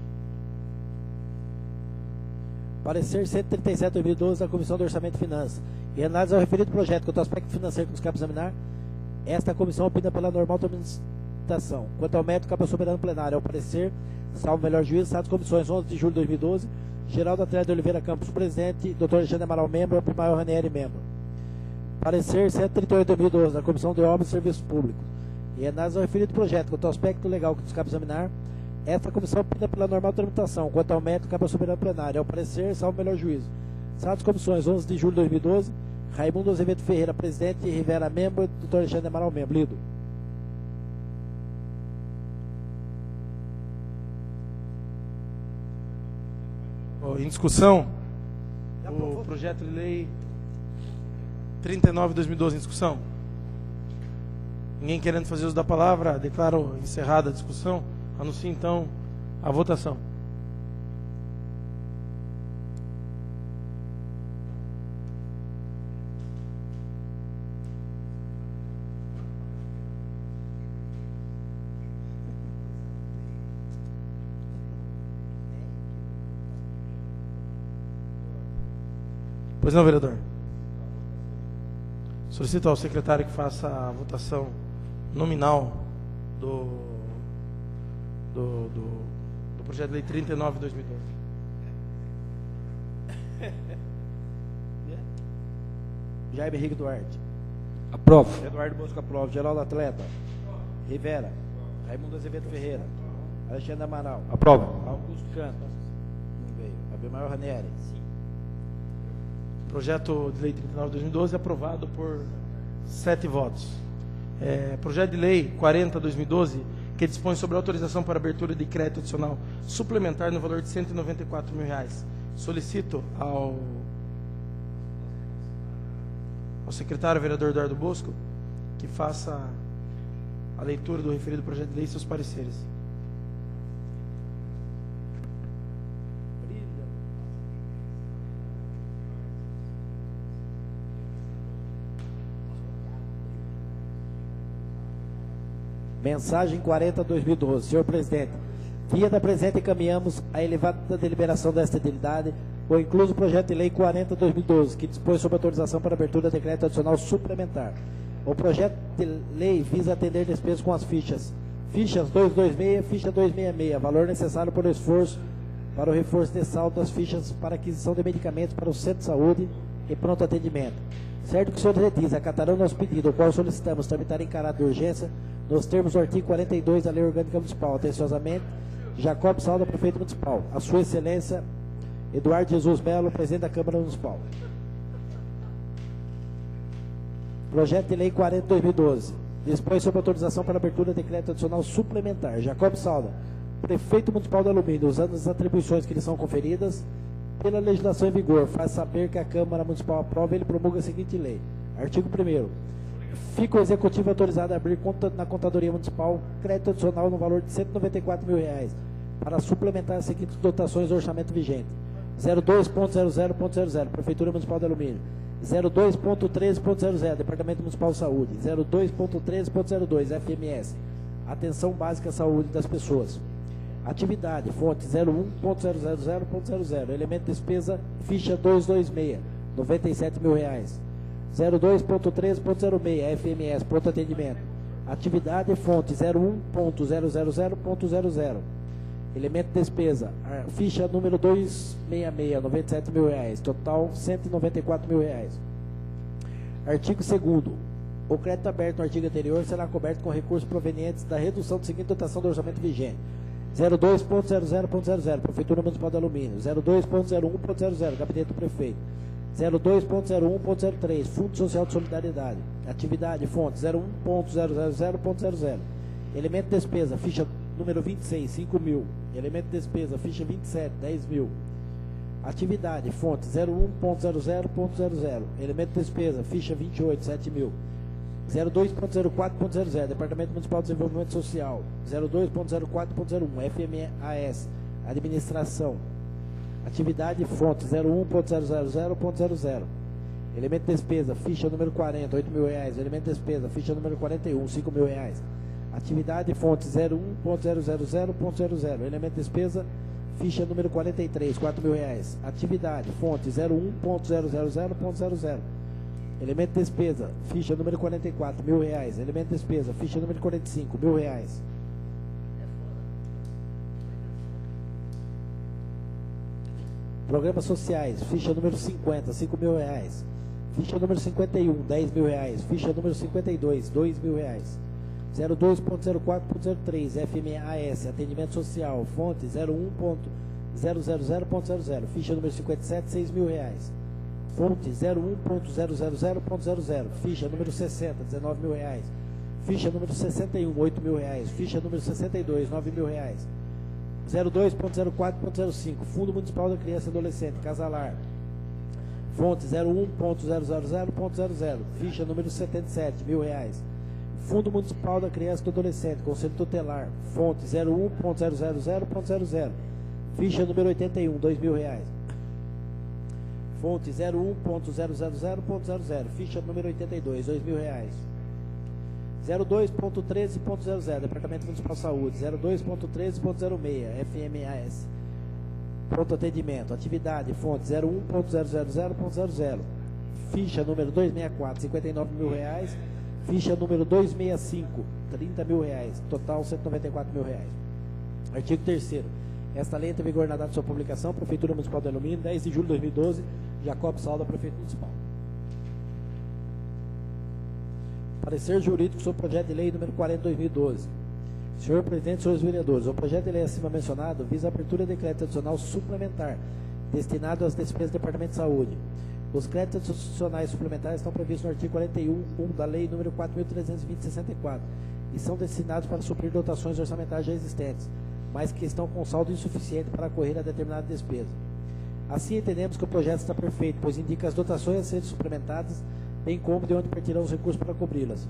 [SPEAKER 2] Parecer 137 de 2012 da Comissão do Orçamento e Finanças. E análise ao referido projeto quanto ao aspecto financeiro que nos cabe examinar. Esta comissão opina pela normal tramitação. Quanto ao mérito, cabe ao soberano plenário, ao parecer, salvo melhor juízo. Dadas comissões 11 de julho de 2012, Geraldo Atleta de Oliveira Campos, presidente, Dr. Alexandre Amaral, membro, Abimael Ranieri, membro. Parecer 138 de 2012 da Comissão de Obras e Serviços Públicos. E análise ao referido projeto quanto ao aspecto legal que nos cabe examinar. Esta comissão opina pela normal tramitação. Quanto ao mérito, cabe ao soberano plenário, ao parecer, salvo melhor juízo. Dadas comissões 11 de julho de 2012, Raimundo Azevedo Ferreira, presidente, e Rivera, membro, Dr. Alexandre Amaral, membro. Lido.
[SPEAKER 1] Em discussão, o projeto de lei 39 de 2012 em discussão. Ninguém querendo fazer uso da palavra, declaro encerrada a discussão. Anuncio então a votação. Pois não, vereador? Solicito ao secretário que faça a votação nominal do projeto de lei 39 de 2012.
[SPEAKER 2] Jaime Henrique Duarte.
[SPEAKER 3] Aprovo.
[SPEAKER 2] Eduardo Bosco, aprova. Geraldo Atleta. Rivera. Raimundo Azevedo Ferreira. Alexandre Amaral.
[SPEAKER 4] Aprovo.
[SPEAKER 2] Augusto Canto. Não veio. Abimael Ranieri.
[SPEAKER 1] Projeto de lei 39 de 2012 aprovado por 7 votos. Projeto de lei 40 de 2012, que dispõe sobre a autorização para abertura de crédito adicional suplementar no valor de R$194.000. Solicito ao secretário vereador Eduardo Bosco que faça a leitura do referido projeto de lei e seus pareceres.
[SPEAKER 2] Mensagem 40/2012. Senhor Presidente, via da presente encaminhamos a elevada deliberação desta entidade o incluso projeto de lei 40/2012, que dispõe sobre autorização para abertura de crédito adicional suplementar. O projeto de lei visa atender despesas com as fichas 226 e ficha 266, valor necessário para o reforço de saldo das fichas para aquisição de medicamentos para o centro de saúde e pronto atendimento. Certo que o senhor diz, acatarão nosso pedido, o qual solicitamos tramitar em caráter de urgência, nos termos do artigo 42 da Lei Orgânica Municipal. Atenciosamente, Jacob Salda, Prefeito Municipal. A Sua Excelência, Eduardo Jesus Melo, Presidente da Câmara Municipal. Projeto de Lei 40/2012. Dispõe sobre autorização para abertura de crédito adicional suplementar. Jacob Salda, prefeito municipal de Alumínio, usando as atribuições que lhe são conferidas pela legislação em vigor, faz saber que a Câmara Municipal aprova e ele promulga a seguinte lei. Artigo 1º. Fica o Executivo autorizado a abrir conta na Contadoria Municipal crédito adicional no valor de R$ 194 mil para suplementar as seguintes dotações do orçamento vigente. 02.00.00, Prefeitura Municipal de Alumínio. 02.13.00, Departamento Municipal de Saúde. 02.13.02, FMS. Atenção Básica à Saúde das Pessoas. Atividade, fonte 01.000.00, elemento de despesa, ficha 226, R$ 97 mil. 02.13.06, FMS, pronto atendimento. Atividade, fonte 01.000.00, elemento de despesa, ficha número 266, R$ 97 mil, total R$ 194 mil. Artigo 2º. O crédito aberto no artigo anterior será coberto com recursos provenientes da redução da seguinte dotação do orçamento vigente. 02.00.00, Prefeitura Municipal de Alumínio. 02.01.00, Gabinete do Prefeito. 02.01.03, Fundo Social de Solidariedade. Atividade, fonte 01.000.00. Elemento de despesa, ficha número 26, 5 mil. Elemento de despesa, ficha 27, 10 mil. Atividade, fonte 01.00.00. Elemento de despesa, ficha 28, 7 mil. 02.04.00, Departamento Municipal de Desenvolvimento Social. 02.04.01, FMAS, Administração. Atividade, fonte 01.000.00. Elemento de despesa, ficha número 40, 8 mil reais. Elemento de despesa, ficha número 41, 5 mil reais. Atividade, fonte 01.000.00. Elemento de despesa, ficha número 43, 4 mil reais. Atividade, fonte 01.000.00. Elemento de despesa, ficha número 44, mil reais. Elemento de despesa, ficha número 45, mil reais. Programas sociais, ficha número 50, 5 mil reais. Ficha número 51, 10 mil reais. Ficha número 52, 2 mil reais. 02.04.03, FMAS, Atendimento Social, fonte 01.000.00. Ficha número 57, 6 mil reais. Fonte 01.000.00, ficha número 60, 19 mil reais. Ficha número 61, 8 mil reais. Ficha número 62, 9 mil reais. 02.04.05, Fundo Municipal da Criança e Adolescente, Casalar. Fonte 01.000.00, ficha número 77, mil reais. Fundo Municipal da Criança e do Adolescente, Conselho Tutelar. Fonte 01.000.00, ficha número 81, 2 mil reais. Fonte 01.000.00, ficha número 82, 2 mil reais. 02.13.00, Departamento Municipal de Saúde. 02.13.06, FMAS, pronto atendimento. Atividade, fonte 01.000.00, ficha número 264, 59 mil reais. Ficha número 265, 30 mil reais, total 194 mil reais. Artigo 3º. Esta lei entra em vigor na data de sua publicação, Prefeitura Municipal de Alumínio, 10 de julho de 2012, Jacob Salda, Prefeito Municipal. Parecer jurídico sobre o projeto de lei número 40 de 2012. Senhor Presidente, senhores vereadores, o projeto de lei acima mencionado visa a abertura de crédito adicional suplementar, destinado às despesas do Departamento de Saúde. Os créditos adicionais suplementares estão previstos no artigo 41.1 da Lei número 4.320/64 e são destinados para suprir dotações orçamentárias já existentes, mas que estão com saldo insuficiente para acorrer a determinada despesa. Assim, entendemos que o projeto está perfeito, pois indica as dotações a serem suplementadas, bem como de onde partirão os recursos para cobri-las.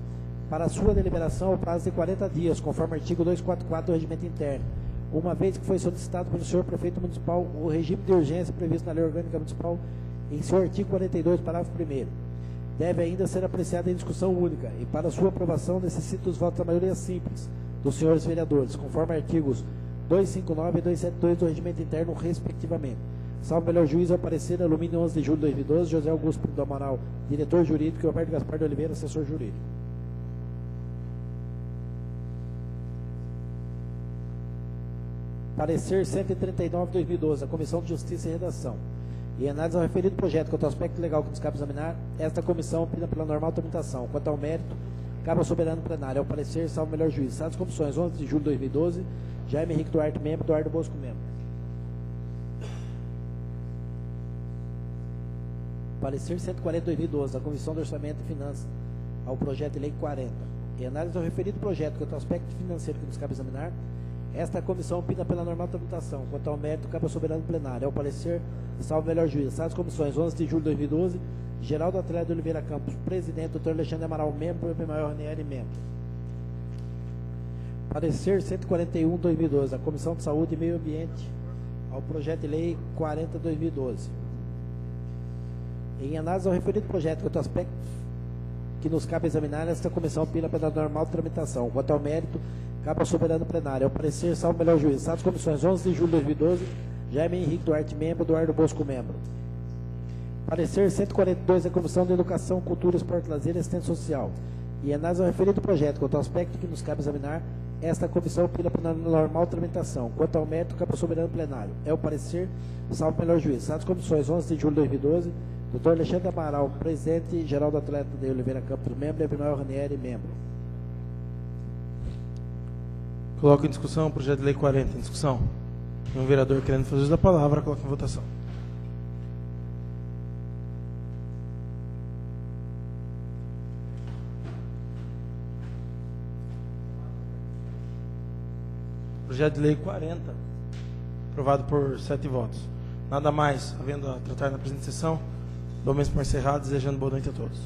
[SPEAKER 2] Para a sua deliberação, o prazo de 40 dias, conforme o artigo 244 do Regimento Interno, uma vez que foi solicitado pelo senhor Prefeito Municipal o regime de urgência previsto na Lei Orgânica Municipal em seu artigo 42, parágrafo 1º. Deve ainda ser apreciada em discussão única e, para sua aprovação, necessita os votos da maioria simples dos senhores vereadores, conforme artigos 259 e 272 do Regimento Interno, respectivamente. Salvo melhor juízo, ao parecer, Alumínio, 11 de julho de 2012, José Augusto do Amaral, diretor jurídico, e Roberto Gaspar de Oliveira, assessor jurídico. Parecer 139 de 2012, a Comissão de Justiça e Redação. Em análise ao referido projeto, quanto ao aspecto legal que nos cabe examinar, esta comissão opina pela normal tramitação. Quanto ao mérito, cabe ao soberano plenário, ao parecer, salvo melhor juízo. Sadas comissões, 11 de julho de 2012, Jaime Henrique Duarte, membro, Eduardo Bosco, membro. Parecer 140 de 2012, da Comissão de Orçamento e Finanças, ao projeto de lei 40. Em análise ao referido projeto, quanto ao aspecto financeiro que nos cabe examinar, Esta comissão opina pela normal tramitação. Quanto ao mérito, cabe ao soberano plenário. Ao parecer, salvo melhor juízo. Essas comissões, 11 de julho de 2012, Geraldo Atleta de Oliveira Campos, presidente, Dr. Alexandre Amaral, membro, Epimael Ranieri, membro. Parecer 141/2012, a Comissão de Saúde e Meio Ambiente, ao projeto de lei 40/2012. Em análise ao referido projeto, quanto ao aspecto que nos cabe examinar, esta comissão opina pela normal tramitação. Quanto ao mérito, cabe ao soberano plenário. Ao parecer, salvo melhor juízo. Essas comissões, 11 de julho de 2012, Jaime Henrique Duarte, membro, Eduardo Bosco, membro. Parecer 142, a Comissão de Educação, Cultura, Esporte, Lazer e Assistência Social. E análise ao referido projeto, quanto ao aspecto que nos cabe examinar, esta comissão opina pela normal tramitação. Quanto ao mérito, cabe ao soberano plenário. É o parecer, salvo melhor juízo. Essas comissões, 11 de julho de 2012, Dr. Alexandre Amaral, presidente, Geraldo Atleta de Oliveira Campos, membro, Epimael Ranieri, membro.
[SPEAKER 1] Coloco em discussão o projeto de lei 40. Em discussão. Tem um vereador querendo fazer uso da palavra, coloco em votação. Projeto de lei 40, aprovado por 7 votos. Nada mais, havendo a tratar na presente sessão, dou mesmo por encerrado, desejando boa noite a todos.